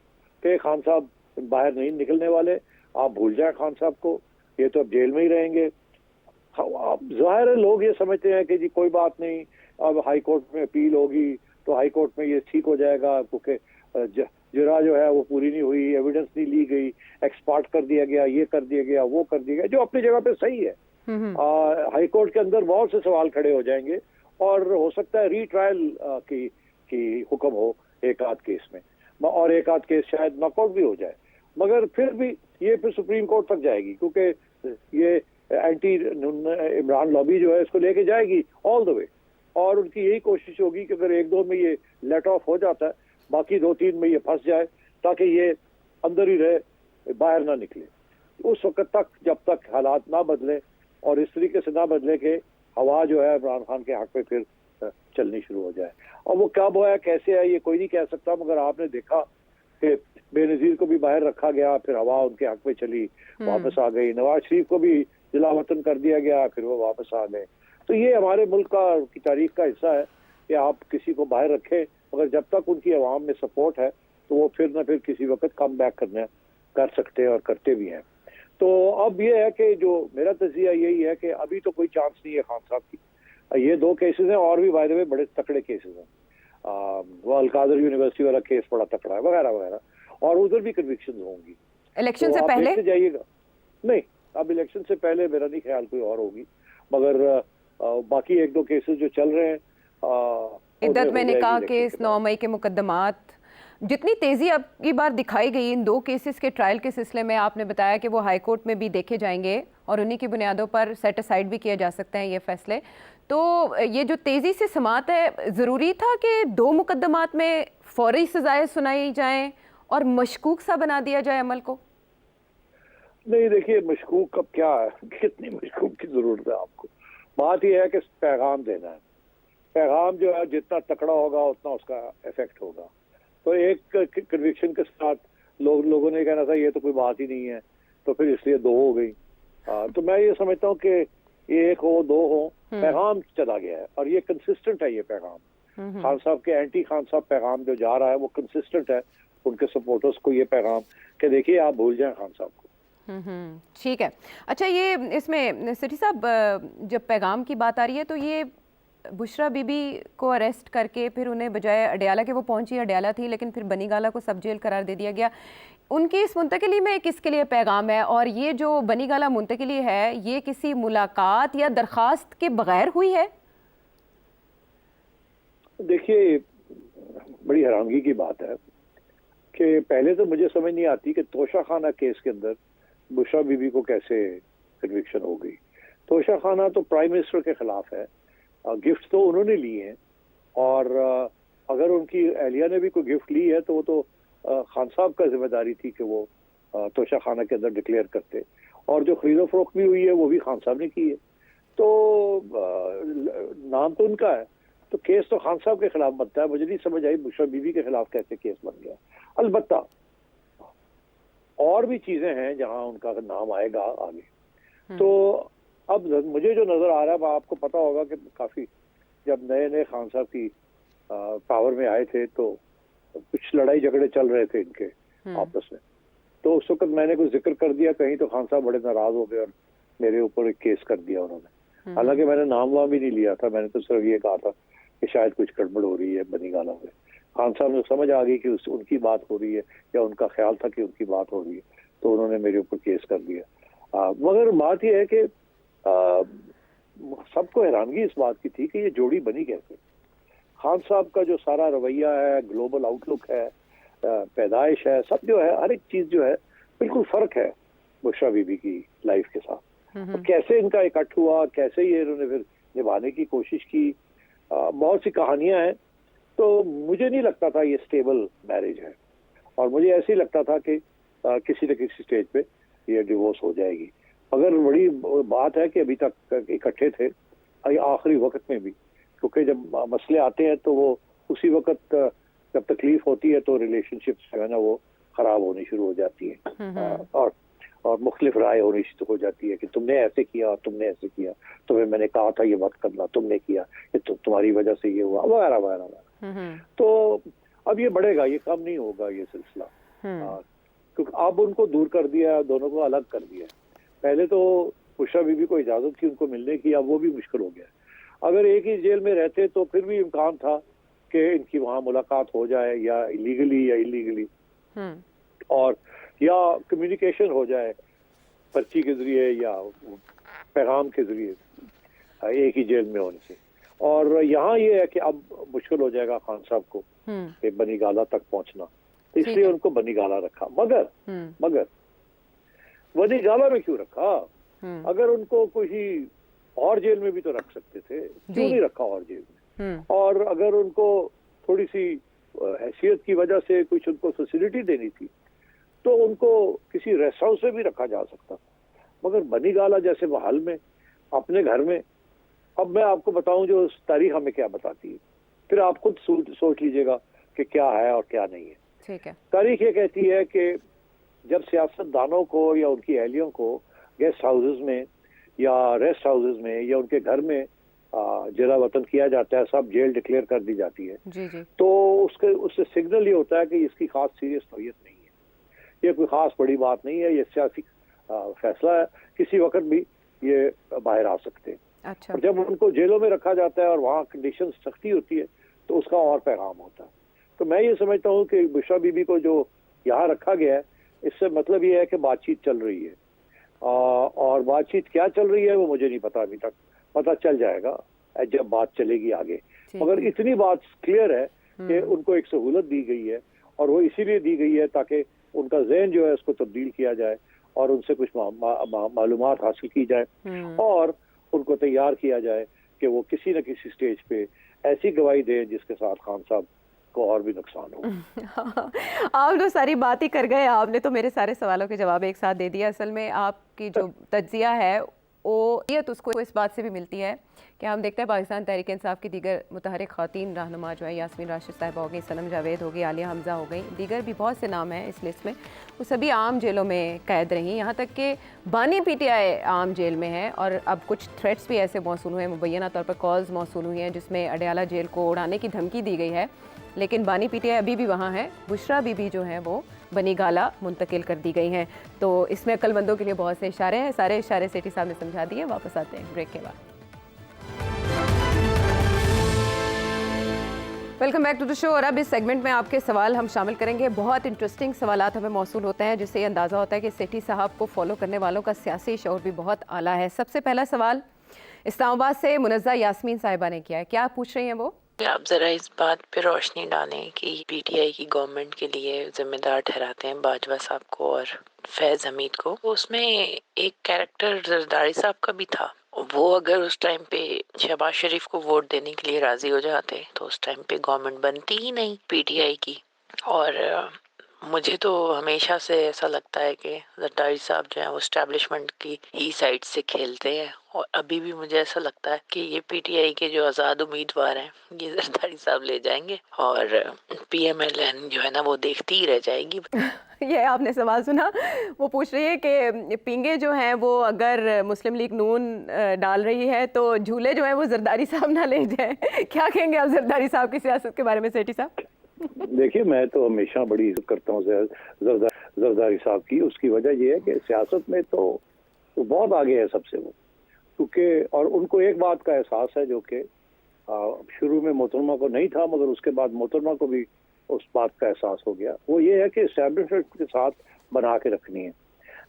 कि खान साहब बाहर नहीं निकलने वाले, आप भूल जाए खान साहब को, ये तो अब जेल में ही रहेंगे। जाहिर है लोग ये समझते हैं कि जी कोई बात नहीं, अब हाई कोर्ट में अपील होगी तो हाई कोर्ट में ये ठीक हो जाएगा, क्योंकि जरा जो है वो पूरी नहीं हुई, एविडेंस नहीं ली गई, एक्सपर्ट कर दिया गया, ये कर दिया गया, वो कर दिया गया, जो अपनी जगह पे सही है। हाई कोर्ट के अंदर बहुत से सवाल खड़े हो जाएंगे और हो सकता है रीट्रायल की हुक्म हो एक आध केस में, और एक आध केस शायद नॉकआउट भी हो जाए, मगर फिर भी ये फिर सुप्रीम कोर्ट तक जाएगी, क्योंकि ये एंटी इमरान लॉबी जो है इसको लेके जाएगी ऑल द वे, और उनकी यही कोशिश होगी कि अगर एक दो में ये लेट ऑफ हो जाता है, बाकी 2-3 में ये फंस जाए, ताकि ये अंदर ही रहे, बाहर ना निकले। उस वक्त तक जब तक हालात ना बदले और इस तरीके से ना बदले कि हवा जो है इमरान खान के हक में फिर चलनी शुरू हो जाए। और वो कब है कैसे है ये कोई नहीं कह सकता, मगर आपने देखा कि बेनजीर को भी बाहर रखा गया, फिर हवा उनके हक में चली, वापस आ गई। नवाज शरीफ को भी जिला वतन कर दिया गया, फिर वो वापस आ गए। तो ये हमारे मुल्क की तारीख का हिस्सा है कि आप किसी को बाहर रखें, मगर जब तक उनकी आवाम में सपोर्ट है तो वो फिर न फिर किसी वक्त कम बैक कर सकते हैं और करते भी हैं। तो अब ये है कि जो मेरा तजिया यही है कि अभी तो कोई चांस नहीं है खान साहब की। ये 2 केसेस हैं और भी बाय द वे बड़े तकड़े केसेस हैं। वो अलकादर यूनिवर्सिटी वाला केस बड़ा तकड़ा है वगैरह वगैरह, और उधर भी कन्विक्शन होंगी। इलेक्शन तो से आप पहले देखते जाइएगा। नहीं, अब इलेक्शन से पहले मेरा नहीं ख्याल कोई और होगी, मगर बाकी 1-2 केसेस जो चल रहे हैं, इद्दत में निकाह केस, 9 मई के मुकदमात, जितनी तेजी अब की बार दिखाई गई इन 2 केसेस के ट्रायल के सिलसिले में, आपने बताया कि वो हाई कोर्ट में भी देखे जाएंगे और उन्हीं की बुनियादों पर सेट असाइड भी किए जा सकते हैं ये फैसले। तो ये जो तेजी से समात है, ज़रूरी था कि 2 मुकदमात में फौरी सजाएं सुनाई जाएं और मशकूक सा बना दिया जाए अमल को? नहीं, देखिए मशकूक अब क्या है, कितनी मशकूक की जरूरत है आपको। बात यह है कि पैगाम देना है। पैगाम जो है जितना तकड़ा होगा उतना उसका इफेक्ट होगा। तो एक कन्विक्शन के साथ लोगों ने कहना था ये तो कोई बात ही नहीं है, तो फिर इसलिए 2 हो गई। तो मैं ये समझता हूँ कि 1 हो 2 हो, पैगाम चला गया है और ये कंसिस्टेंट है। ये पैगाम खान साहब के एंटी खान साहब पैगाम जो जा रहा है वो कंसिस्टेंट है उनके सपोर्टर्स को, ये पैगाम कि देखिए आप भूल जाएं खान साहब को। ठीक है। अच्छा, ये इसमें सेठी साहब जब पैगाम की बात आ रही है तो ये बुशरा बीबी को अरेस्ट करके फिर उन्हें बजाय अडयाला के, वो पहुंची अडयाला थी लेकिन फिर बनीगाला को सब जेल करार दे दिया गया, उनकी इस मुंतकिली में किसके लिए पैगाम है? और ये जो बनीगाला मुंतकिली है ये किसी मुलाकात या दरख्वास्त के बगैर हुई है? देखिए, बड़ी हैरानगी की बात है कि पहले तो मुझे समझ नहीं आती कि तोशा खाना केस के अंदर बुशरा बीबी को कैसे कन्विक्शन हो गई। तोशा खाना तो प्राइम मिनिस्टर के खिलाफ है, गिफ्ट तो उन्होंने लिए हैं, और अगर उनकी एहलिया ने भी कोई गिफ्ट ली है तो वो तो खान साहब का जिम्मेदारी थी कि वो तोशा खाना के अंदर डिक्लेयर करते, और जो खरीदो फरोख्त भी हुई है वो भी खान साहब ने की है। तो नाम तो उनका है, तो केस तो खान साहब के खिलाफ बनता है। मुझे नहीं समझ आई बुशरा बीबी के खिलाफ कैसे केस बन गया। अलबत्ता और भी चीजें हैं जहां उनका नाम आएगा आगे। तो अब मुझे जो नजर आ रहा है, आपको पता होगा कि काफी जब नए नए खान साहब की पावर में आए थे तो कुछ लड़ाई झगड़े चल रहे थे इनके आपस में। तो उस वक्त मैंने कुछ जिक्र कर दिया कहीं, तो खान साहब बड़े नाराज हो गए और मेरे ऊपर एक केस कर दिया उन्होंने। हालांकि मैंने नाम वाम भी नहीं लिया था, मैंने तो सिर्फ ये कहा था कि शायद कुछ गड़बड़ हो रही है बनीगाला में। खान साहब ने समझ आ गई कि उनकी बात हो रही है या उनका ख्याल था कि उनकी बात हो रही है, तो उन्होंने मेरे ऊपर केस कर दिया। मगर बात यह है कि सबको हैरानगी इस बात की थी कि ये जोड़ी बनी कैसे। खान साहब का जो सारा रवैया है, ग्लोबल आउटलुक है, पैदाइश है, सब जो है, हर एक चीज जो है बिल्कुल फर्क है बुशरा बीबी की लाइफ के साथ। तो कैसे इनका इकट्ठ हुआ, कैसे ये इन्होंने फिर निभाने की कोशिश की, बहुत सी कहानियां हैं। तो मुझे नहीं लगता था ये स्टेबल मैरिज है, और मुझे ऐसे ही लगता था कि किसी न किसी स्टेज पे ये डिवोर्स हो जाएगी। अगर बड़ी बात है कि अभी तक इकट्ठे थे आखिरी वक्त में भी, क्योंकि जब मसले आते हैं तो वो उसी वक्त जब तकलीफ होती है तो रिलेशनशिप जो है ना वो खराब होनी शुरू हो जाती है, और मुख्तलिफ राय होनी शुरू हो जाती है कि तुमने ऐसे किया, तुमने ऐसे किया, तुम्हें मैंने कहा था ये मत करना, तुमने किया, ये तुम्हारी वजह से ये हुआ, वगैरह वगैरह। तो अब ये बढ़ेगा, ये कम नहीं होगा ये सिलसिला, क्योंकि अब उनको दूर कर दिया, दोनों को अलग कर दिया। पहले तो बुशरा बीबी को इजाजत थी उनको मिलने की, अब वो भी मुश्किल हो गया। अगर एक ही जेल में रहते तो फिर भी इम्कान था कि इनकी वहां मुलाकात हो जाए, या इलीगली या इलीगली और या कम्युनिकेशन हो जाए पर्ची के जरिए या पैगाम के जरिए एक ही जेल में होने से। और यहाँ ये है कि अब मुश्किल हो जाएगा खान साहब को कि बनी गाला तक पहुंचना, तो इसलिए उनको बनी गाला रखा। मगर बनी गाला में क्यों रखा? अगर उनको किसी और जेल में भी तो रख सकते थे, क्यों नहीं रखा और जेल में? और अगर उनको थोड़ी सी हैसियत की वजह से कुछ उनको फैसिलिटी देनी थी तो उनको किसी रेस्ट हाउस में भी रखा जा सकता था। मगर बनी गाला जैसे महल में अपने घर में, अब मैं आपको बताऊं जो तारीख हमें क्या बताती है, फिर आप खुद सोच लीजिएगा कि क्या है और क्या नहीं है। ठीक है। तारीख ये कहती है कि जब सियासतदानों को या उनकी अहलियों को गेस्ट हाउसेज में या रेस्ट हाउसेज में या उनके घर में जला वतन किया जाता है, सब जेल डिक्लेयर कर दी जाती है, जी। तो उससे सिग्नल ये होता है कि इसकी खास सीरियस नौयत नहीं है, ये कोई खास बड़ी बात नहीं है, ये सियासी फैसला है, किसी वक्त भी ये बाहर आ सकते हैं। अच्छा। और जब उनको जेलों में रखा जाता है और वहाँ कंडीशन सख्ती होती है तो उसका और पैगाम होता है। तो मैं ये समझता हूँ कि बुशरा बीबी को जो यहाँ रखा गया है, इससे मतलब ये है कि बातचीत चल रही है, और बातचीत क्या चल रही है वो मुझे नहीं पता, अभी तक पता चल जाएगा जब बात चलेगी आगे। मगर इतनी बात क्लियर है कि उनको एक सहूलत दी गई है, और वो इसीलिए दी गई है ताकि उनका ज़हन जो है उसको तब्दील किया जाए और उनसे कुछ मालूमात हासिल की जाए और उनको तैयार किया जाए कि वो किसी न किसी स्टेज पे ऐसी गवाही दें जिसके साथ खान साहब को और भी नुकसान हो। आप तो सारी बात ही कर गए, आपने तो मेरे सारे सवालों के जवाब एक साथ दे दिया। असल में आपकी जो तज्जिया है वो ये तो उसको इस बात से भी मिलती है कि हम देखते हैं पाकिस्तान तहरीक इंसाफ की दीगर मुतहरिक ख़वातीन रहनुमा जो है, यास्मीन राशिद साहिबा हो गई, सनम जावेद हो गई, आलिया हमज़ा हो गई, दीगर भी बहुत से नाम हैं इस लिस्ट में, वो सभी आम जेलों में कैद रही। यहाँ तक कि बानी पीटीआई आम जेल में है और अब कुछ थ्रेट्स भी ऐसे मौसूल हुए हैं, मुबैना तौर पर कॉल्स मौसूल हुई हैं जिसमें अडयाला जेल को उड़ाने की धमकी दी गई है, लेकिन बानी पीटीआई अभी भी वहाँ है। बुशरा बीबी जो है वो बनी गाला मुंतकिल कर दी गई हैं। तो इसमें अक्लमंदों के लिए बहुत से इशारे हैं, सारे इशारे सेठी साहब ने समझा दिए। वापस आते हैं ब्रेक के बाद। Welcome back to the show. और अब इस सेगमेंट में आपके सवाल हम शामिल करेंगे। बहुत इंटरेस्टिंग सवालात हमें मौसूल होते हैं जिससे ये अंदाज़ा होता है कि सेठी साहब को फॉलो करने वालों का सियासी शऊर भी बहुत आला है। सबसे पहला सवाल इस्लामाबाद से मुनज़्ज़ा यास्मीन साहिबा ने किया है। क्या पूछ रही हैं वो? आप जरा इस बात पे रोशनी डालें कि पीटीआई की गवर्नमेंट के लिए जिम्मेदार ठहराते हैं बाजवा साहब को और फैज हमीद को। उसमें एक कैरेक्टर जरदारी साहब का भी था। वो अगर उस टाइम पे शहबाज शरीफ को वोट देने के लिए राजी हो जाते तो उस टाइम पे गवर्नमेंट बनती ही नहीं पीटीआई की। और मुझे तो हमेशा से ऐसा लगता है कि जरदारी साहब जो है वो एस्टैब्लिशमेंट की ही साइड से खेलते हैं, और अभी भी मुझे ऐसा लगता है कि ये पीटीआई के जो आज़ाद उम्मीदवार हैं ये जरदारी साहब ले जाएंगे और पीएमएलएन जो है ना वो देखती ही रह जाएगी। ये आपने सवाल सुना। वो पूछ रही है कि पिंगे जो हैं वो अगर मुस्लिम लीग नून डाल रही है तो झूले जो हैं वो जरदारी साहब ना ले जाए। क्या कहेंगे आप जरदारी साहब की सियासत के बारे में सेठी साहब? देखिए, मैं तो हमेशा बड़ी इज्जत करता हूँ जरदारी साहब की। उसकी वजह यह है कि सियासत में तो बहुत आगे है सबसे वो, क्योंकि और उनको एक बात का एहसास है जो कि शुरू में मोहतरमा को नहीं था, मगर उसके बाद मोहतरमा को भी उस बात का एहसास हो गया। वो ये है कि एस्टैब्लिशमेंट के साथ बना के रखनी है।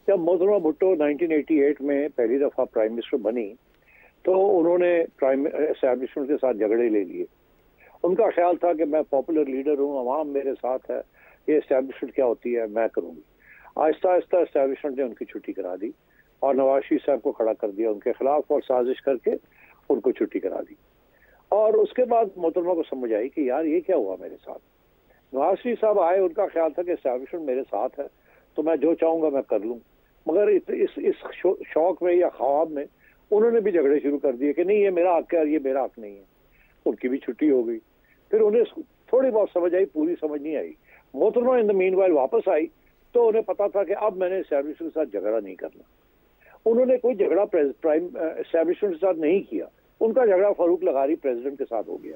जब मोहतरमा भुट्टो 1988 में पहली दफ़ा प्राइम मिनिस्टर बनी तो उन्होंने एस्टैब्लिशमेंट के साथ झगड़े ले लिए। उनका ख्याल था कि मैं पॉपुलर लीडर हूँ, अवाम मेरे साथ है, ये एस्टैब्लिशमेंट क्या होती है मैं करूँगी। आहिस्ता आहिस्ता एस्टैब्लिशमेंट ने उनकी छुट्टी करा दी और नवाज शरीफ साहब को खड़ा कर दिया उनके खिलाफ और साजिश करके उनको छुट्टी करा दी। और उसके बाद मोहतरमा को समझ आई कि यार ये क्या हुआ मेरे साथ। नवाज शरीफ साहब आए, उनका ख्याल था कि एस्टैब्लिशमेंट मेरे साथ है तो मैं जो चाहूँगा मैं कर लूँ, मगर इस शौक में या ख्वाब में उन्होंने भी झगड़े शुरू कर दिए कि नहीं ये मेरा हक है और ये मेरा हक नहीं है। उनकी भी छुट्टी हो गई। फिर उन्हें थोड़ी बहुत समझ आई, पूरी समझ नहीं आई। मोहतरमा इन द मीनवाइल वापस आई तो उन्हें पता था कि अब मैंने एस्टैब्लिशमेंट के साथ झगड़ा नहीं करना। उन्होंने कोई झगड़ा प्राइम एस्टैब्लिशमेंट के साथ नहीं किया। उनका झगड़ा फारूक लगारी प्रेसिडेंट के साथ हो गया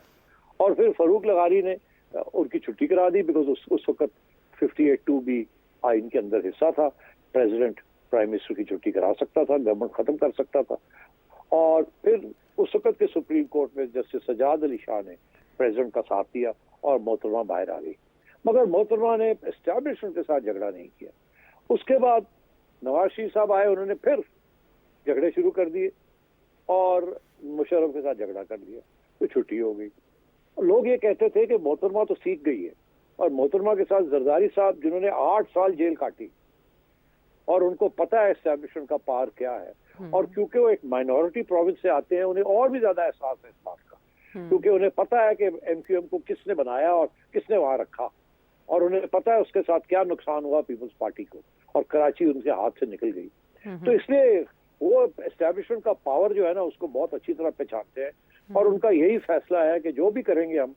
और फिर फारूक लगारी ने उनकी छुट्टी करा दी, बिकॉज उस वक्त 58(2) भी आइन के अंदर हिस्सा था। प्रेसिडेंट प्राइम मिनिस्टर की छुट्टी करा सकता था, गवर्नमेंट खत्म कर सकता था। और फिर उस वक्त के सुप्रीम कोर्ट में जस्टिस सजाद अली शाह ने प्रेसिडेंट का साथ दिया और मोहतरमा बाहर आ गई। मगर मोहतरमा ने एस्टैब्लिशमेंट के साथ झगड़ा नहीं किया। उसके बाद नवाज शरीफ साहब आए, उन्होंने फिर झगड़े शुरू कर दिए और मुशर्रफ के साथ झगड़ा कर दिया, तो छुट्टी हो गई। लोग ये कहते थे कि मोहतरमा तो सीख गई है, और मोहतरमा के साथ जरदारी साहब जिन्होंने 8 साल जेल काटी और उनको पता है एस्टैब्लिशमेंट का पावर क्या है, और क्योंकि वो एक माइनॉरिटी प्रोविंस से आते हैं उन्हें और भी ज्यादा एहसास है इस बात का, क्योंकि उन्हें पता है कि एमक्यूएम को किसने बनाया और किसने वहां रखा, और उन्हें पता है उसके साथ क्या नुकसान हुआ पीपल्स पार्टी को, और कराची उनके हाथ से निकल गई। तो इसलिए वो एस्टैब्लिशमेंट का पावर जो है ना उसको बहुत अच्छी तरह पहचानते हैं, और उनका यही फैसला है कि जो भी करेंगे हम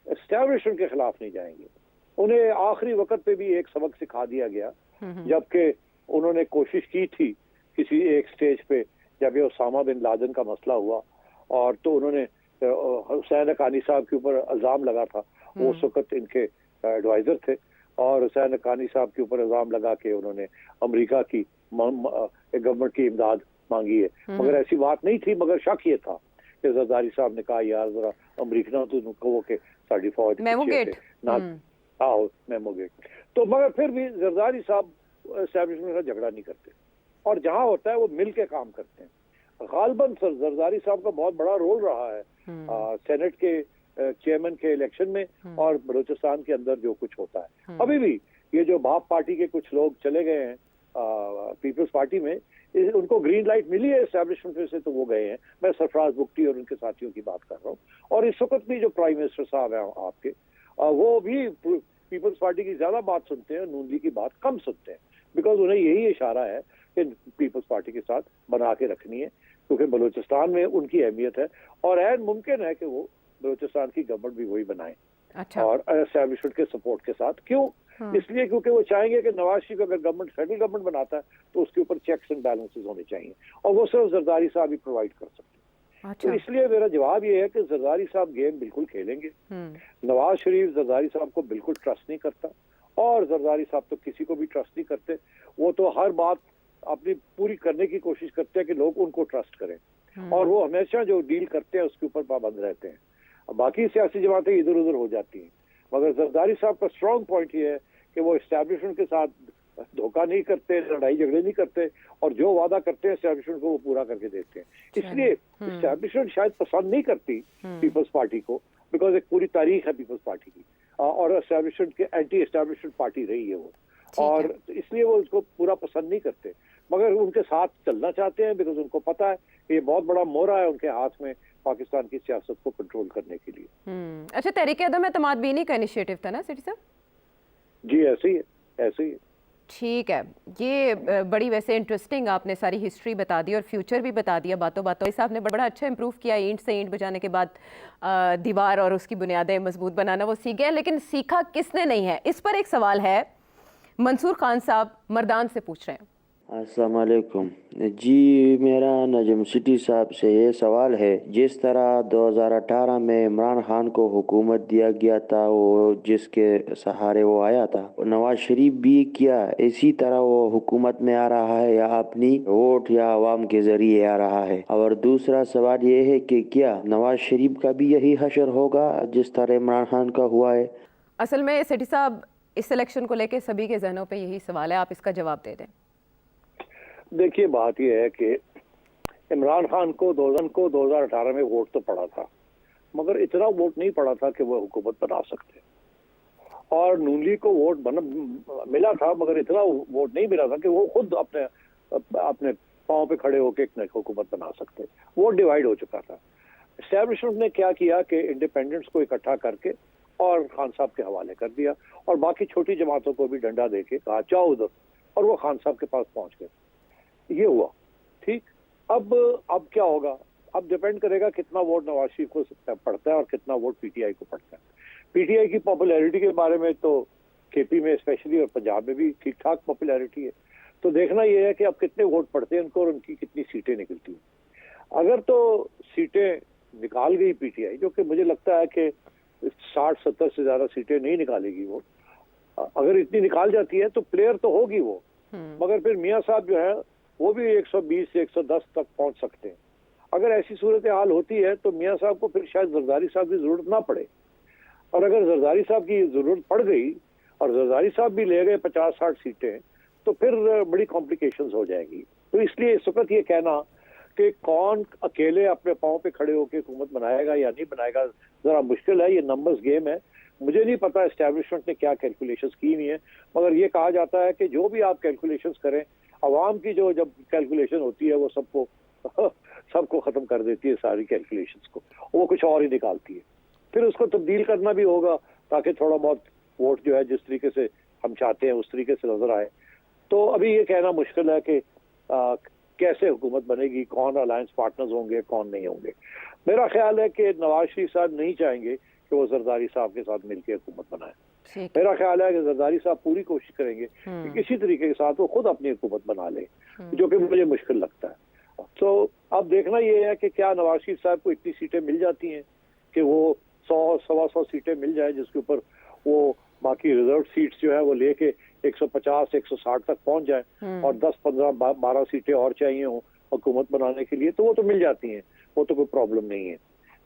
एस्टैब्लिशमेंट के खिलाफ नहीं जाएंगे। उन्हें आखिरी वक्त पे भी एक सबक सिखा दिया गया, जबकि उन्होंने कोशिश की थी किसी एक स्टेज पे, जब ये उसामा बिन लादेन का मसला हुआ, और तो उन्होंने हुसैन हक्कानी साहब के ऊपर इल्जाम लगा था, वो उस वक्त इनके एडवाइजर थे, और हुसैन हक्कानी साहब के ऊपर इल्जाम लगा के उन्होंने अमेरिका की गवर्नमेंट की इमदाद मांगी है, मगर ऐसी बात नहीं थी, मगर शक ये था कि जरदारी साहब ने कहा यार जरा अमरीकन तो कहो कि साड़ी फौज ना आओ मेमोगेट। तो मगर फिर भी जरदारी साहब एस्टैब्लिशमेंट का झगड़ा नहीं करते, और जहां होता है वो मिल के काम करते हैं। गालबन सर जरदारी साहब का बहुत बड़ा रोल रहा है सेनेट के चेयरमैन के इलेक्शन में, और बलूचिस्तान के अंदर जो कुछ होता है। अभी भी ये जो बाप पार्टी के कुछ लोग चले गए हैं पीपल्स पार्टी में, उनको ग्रीन लाइट मिली है एस्टैब्लिशमेंट में से, तो वो गए हैं। मैं सरफराज बुख्ती और उनके साथियों की बात कर रहा हूँ। और इस वक्त भी जो प्राइम मिनिस्टर साहब हैं आपके, वो भी पीपल्स पार्टी की ज्यादा बात सुनते हैं, नून लीग की बात कम सुनते हैं, बिकॉज उन्हें यही इशारा है कि पीपल्स पार्टी के साथ बना के रखनी है, क्योंकि बलूचिस्तान में उनकी अहमियत है, और ऐन मुमकिन है कि वो बलूचिस्तान की गवर्नमेंट भी वही बनाए। अच्छा। और एस्टैब्लिशमेंट के सपोर्ट के साथ। क्यों? इसलिए क्योंकि वो चाहेंगे कि नवाज शरीफ अगर गवर्नमेंट फेडरल गवर्नमेंट बनाता है तो उसके ऊपर चेक्स एंड बैलेंसेस होने चाहिए, और वो सिर्फ जरदारी साहब ही प्रोवाइड कर सकते हैं। अच्छा। तो इसलिए मेरा जवाब ये है कि जरदारी साहब गेम बिल्कुल खेलेंगे। नवाज शरीफ जरदारी साहब को बिल्कुल ट्रस्ट नहीं करता, और जरदारी साहब तो किसी को भी ट्रस्ट नहीं करते। वो तो हर बात अपनी पूरी करने की कोशिश करते हैं कि लोग उनको ट्रस्ट करें, और वो हमेशा जो डील करते हैं उसके ऊपर पाबंद रहते हैं। बाकी सियासी जमातें इधर उधर हो जाती हैं, मगर जरदारी साहब का स्ट्रॉन्ग पॉइंट ये है कि वो एस्टैब्लिशमेंट के साथ धोखा नहीं करते, लड़ाई झगड़े नहीं करते, और जो वादा करते हैं एस्टैब्लिशमेंट को वो पूरा करके देते हैं। इसलिए एस्टैब्लिशमेंट शायद पसंद नहीं करती पीपल्स पार्टी को, बिकॉज एक पूरी तारीख है पीपल्स पार्टी की, और एस्टैब्लिशमेंट के एंटी एस्टैब्लिशमेंट पार्टी रही है वो, और इसलिए वो उसको पूरा पसंद नहीं करते, मगर उनके साथ चलना चाहते हैं, बिकॉज उनको पता है ये बहुत बड़ा मोहरा है उनके हाथ में पाकिस्तान की सियासत को कंट्रोल करने के लिए। अच्छा, तहरीक अदम एतमाद बीनी का इनिशिएटिव था ना सिटी साहब? जी ऐसे ही है, ऐसे ही है। ठीक है, ये बड़ी वैसे इंटरेस्टिंग आपने सारी हिस्ट्री बता दी और फ्यूचर भी बता दिया बातों बातों। साहब ने बड़ा अच्छा इंप्रूव किया, ईंट से ईंट बजाने के बाद दीवार और उसकी बुनियादें मजबूत बनाना वो सीख गए, लेकिन सीखा किसने नहीं है, इस पर एक सवाल है। मंसूर खान साहब मर्दान से पूछ रहे हैं। अस्सलाम वालेकुम जी, मेरा नजम सिटी साहब से ये सवाल है, जिस तरह 2018 में इमरान खान को हुकूमत दिया गया था, वो जिसके सहारे वो आया था, नवाज शरीफ भी क्या इसी तरह वो हुकूमत में आ रहा है, या अपनी वोट या आवाम के जरिए आ रहा है? और दूसरा सवाल ये है कि क्या नवाज शरीफ का भी यही हशर होगा जिस तरह इमरान खान का हुआ है? असल में सिटी साहब इस इलेक्शन को लेकर सभी के जहनों पे यही सवाल है, आप इसका जवाब दे दें। देखिए बात यह है कि इमरान खान को 2018 में वोट तो पड़ा था, मगर इतना वोट नहीं पड़ा था कि वो हुकूमत बना सकते, और नून लीग को वोट मिला था, मगर इतना वोट नहीं मिला था कि वो खुद अपने पांव पे खड़े होकर एक हुकूमत बना सकते। वोट डिवाइड हो चुका था। एस्टैब्लिशमेंट ने क्या किया कि इंडिपेंडेंट्स को इकट्ठा करके और खान साहब के हवाले कर दिया, और बाकी छोटी जमातों को भी डंडा देके कहा जाओ उधर, और वो खान साहब के पास पहुंच गए। ये हुआ ठीक। अब क्या होगा? अब डिपेंड करेगा कितना वोट नवाज शरीफ को पड़ता है और कितना वोट पीटीआई को पड़ता है। पीटीआई की पॉपुलैरिटी के बारे में तो केपी में स्पेशली और पंजाब में भी ठीक ठाक पॉपुलैरिटी है, तो देखना यह है कि अब कितने वोट पड़ते हैं उनको और उनकी कितनी सीटें निकलती हैं। अगर तो सीटें निकाल गई पीटीआई, जो कि मुझे लगता है कि 60-70 से ज्यादा सीटें नहीं निकालेगी वो, अगर इतनी निकाल जाती है तो प्लेयर तो होगी वो, मगर फिर मियाँ साहब जो है वो भी 120 से 110 तक पहुंच सकते हैं। अगर ऐसी सूरत हाल होती है तो मियाँ साहब को फिर शायद जरदारी साहब की जरूरत ना पड़े, और अगर जरदारी साहब की जरूरत पड़ गई और जरदारी साहब भी ले गए 50-60 सीटें, तो फिर बड़ी कॉम्प्लिकेशंस हो जाएगी। तो इसलिए इस वक्त ये कहना कि कौन अकेले अपने पाँव पे खड़े होकर हुकूमत बनाएगा या नहीं बनाएगा जरा मुश्किल है। ये नंबर्स गेम है। मुझे नहीं पता एस्टेब्लिशमेंट ने क्या कैलकुलेशंस की हुई है, मगर ये कहा जाता है कि जो भी आप कैलकुलेशंस करें, अवाम की जो जब कैलकुलेशन होती है वो सबको खत्म कर देती है, सारी कैलकुलेशंस को वो कुछ और ही निकालती है। फिर उसको तब्दील करना भी होगा ताकि थोड़ा बहुत वोट जो है जिस तरीके से हम चाहते हैं उस तरीके से नजर आए। तो अभी ये कहना मुश्किल है कि कैसे हुकूमत बनेगी, कौन अलायंस पार्टनर्स होंगे, कौन नहीं होंगे। मेरा ख्याल है कि नवाज शरीफ साहब नहीं चाहेंगे कि वो जरदारी साहब के साथ मिलकर हुकूमत बनाए। मेरा ख्याल है कि जरदारी साहब पूरी कोशिश करेंगे कि किसी तरीके के साथ वो खुद अपनी हुकूमत बना ले, जो कि मुझे मुश्किल लगता है। तो अब देखना ये है कि क्या नवाज शरीफ साहब को इतनी सीटें मिल जाती हैं कि वो 100-125 सीटें मिल जाए, जिसके ऊपर वो बाकी रिजर्व सीट्स जो है वो लेके 150-160 तक पहुंच जाए, और 10-15-12 सीटें और चाहिए हो हुकूमत बनाने के लिए, तो वो तो मिल जाती हैं, वो तो कोई प्रॉब्लम नहीं है।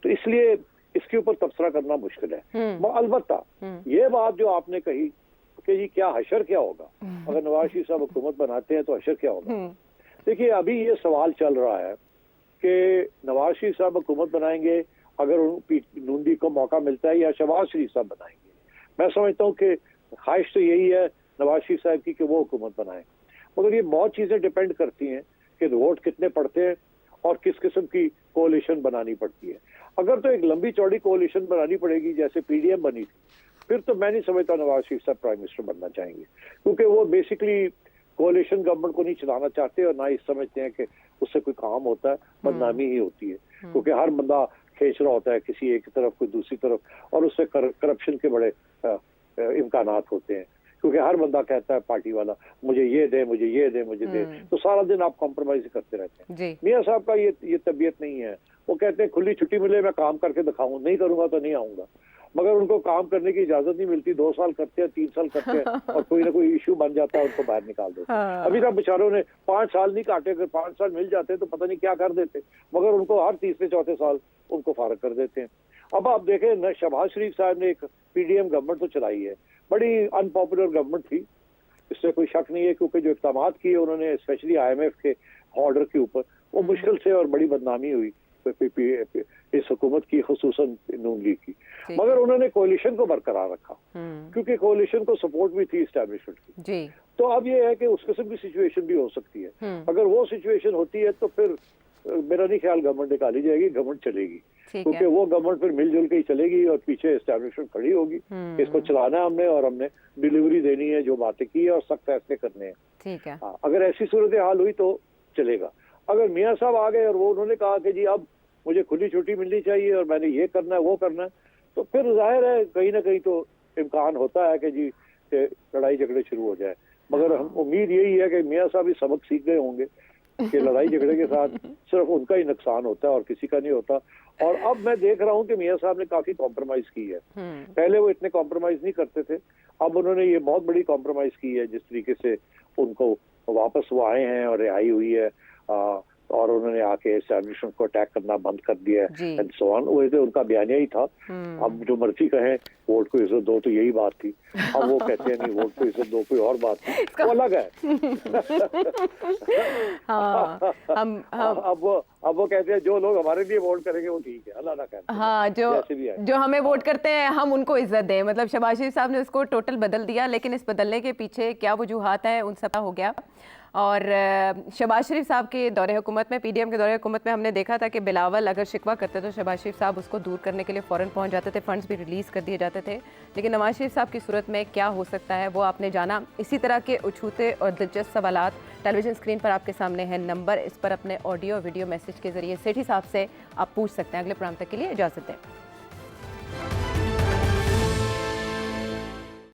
तो इसलिए इसके ऊपर तबसरा करना मुश्किल है। अलबत्ता ये बात जो आपने कही कि जी क्या हशर क्या होगा अगर नवाज शरीफ साहब हुकूमत बनाते हैं, तो हशर क्या होगा। देखिए अभी ये सवाल चल रहा है कि नवाज शरीफ साहब हुकूमत बनाएंगे अगर नून लीग को मौका मिलता है, या शहबाज शरीफ साहब बनाएंगे। मैं समझता हूँ कि ख्वाहिश तो यही है नवाज शरीफ साहब की कि वो हुकूमत बनाए, मगर ये बहुत चीजें डिपेंड करती हैं कि वोट कितने पड़ते हैं और किस किस्म की कोalition बनानी पड़ती है। अगर तो एक लंबी चौड़ी कोalition बनानी पड़ेगी जैसे पीडीएम बनी थी, फिर तो मैं नहीं समझता नवाज शरीफ साहब प्राइम मिनिस्टर बनना चाहेंगे, क्योंकि वो बेसिकली कोalition गवर्नमेंट को नहीं चलाना चाहते और ना ही समझते हैं कि उससे कोई काम होता है, बदनामी ही होती है, क्योंकि हर बंदा खींच रहा होता है किसी एक तरफ कोई दूसरी तरफ, और उससे करप्शन के बड़े इम्कानात होते हैं, क्योंकि हर बंदा कहता है पार्टी वाला मुझे ये दे, मुझे ये दे, मुझे दे, तो सारा दिन आप कॉम्प्रोमाइज करते रहते हैं। मियां साहब का ये तबीयत नहीं है। वो कहते हैं खुली छुट्टी मिले मैं काम करके दिखाऊं, नहीं करूंगा तो नहीं आऊंगा, मगर उनको काम करने की इजाजत नहीं मिलती। 2 साल करते हैं, 3 साल करते हैं, और कोई ना कोई इशू बन जाता है, उनको बाहर निकाल देते हैं। अभी तक बेचारों ने 5 साल नहीं काटे, अगर 5 साल मिल जाते तो पता नहीं क्या कर देते, मगर उनको हर तीसरे चौथे साल उनको फारग कर देते हैं। अब आप देखें न शहबाज शरीफ साहब ने एक पीडीएम गवर्नमेंट तो चलाई है, बड़ी अनपॉपुलर गवर्नमेंट थी, इससे कोई शक नहीं है, क्योंकि जो इक़दामात किए उन्होंने स्पेशली IMF के ऑर्डर के ऊपर, वो मुश्किल से और बड़ी बदनामी हुई इस हुकूमत की, खुसूसन नून लीग की, मगर उन्होंने कोalition को बरकरार रखा, क्योंकि कोalition को सपोर्ट भी थी एस्टेब्लिशमेंट की। तो अब ये है कि उस किस्म की सिचुएशन भी हो सकती है। अगर वो सिचुएशन होती है तो फिर मेरा नहीं ख्याल गवर्नमेंट निकाली जाएगी, गवर्नमेंट चलेगी, क्योंकि वो गवर्नमेंट फिर मिलजुल के ही चलेगी और पीछे एस्टेब्लिशमेंट खड़ी होगी। इसको चलाना है हमने, और हमने डिलीवरी देनी है, जो बातें की है, और सख्त फैसले करने हैं। ठीक है। अगर ऐसी सूरत हाल हुई तो चलेगा। अगर मियां साहब आ गए और वो उन्होंने कहा कि जी अब मुझे खुली छुट्टी मिलनी चाहिए और मैंने ये करना है वो करना है, तो फिर जाहिर है कहीं ना कहीं तो इम्कान होता है कि जी लड़ाई झगड़े शुरू हो जाए। मगर हम उम्मीद यही है कि मियां साहब भी सबक सीख गए होंगे कि लड़ाई झगड़े के साथ सिर्फ उनका ही नुकसान होता है और किसी का नहीं होता। और अब मैं देख रहा हूँ कि मियां साहब ने काफी कॉम्प्रोमाइज की है। पहले वो इतने कॉम्प्रोमाइज नहीं करते थे, अब उन्होंने ये बहुत बड़ी कॉम्प्रोमाइज की है, जिस तरीके से उनको वापस वो आए हैं और रिहाई हुई है, और उन्होंने आके एस्टेब्लिशमेंट को अटैक करना बंद कर दिया है एंड सो ऑन। वैसे उनका बयानिया ही था। अब जो मर्जी कहें वोट को इज्जत दो, तो यही बात थी। अब वो कहते हैं नहीं वोट को इज्जत दो, कोई और बात थी, वो अलग है। अब वो कहते हैं जो लोग हमारे लिए वोट करेंगे वो ठीक है, अल्लाह ना कहते। हाँ, जो हमें वोट करते हैं हम उनको इज्जत दें, मतलब शहबाज शरीफ साहब ने उसको टोटल बदल दिया। लेकिन इस बदलने के पीछे क्या वजूहात है उन सब हो गया। और शहबाज शरीफ साहब के दौरे हुकूमत में, पीडीएम के दौरे हुकूमत में हमने देखा था कि बिलावल अगर शिकवा करते तो शहबाज शरीफ साहब उसको दूर करने के लिए फ़ौरन पहुंच जाते थे, फंड्स भी रिलीज़ कर दिए जाते थे। लेकिन नवाज शरीफ साहब की सूरत में क्या हो सकता है वो आपने जाना। इसी तरह के उछूते और दिलचस्प सवालात टेलीविजन स्क्रीन पर आपके सामने है नंबर, इस पर अपने ऑडियो वीडियो मैसेज के जरिए सेठी साहब से आप पूछ सकते हैं। अगले प्रोग्राम तक के लिए इजाज़त दें।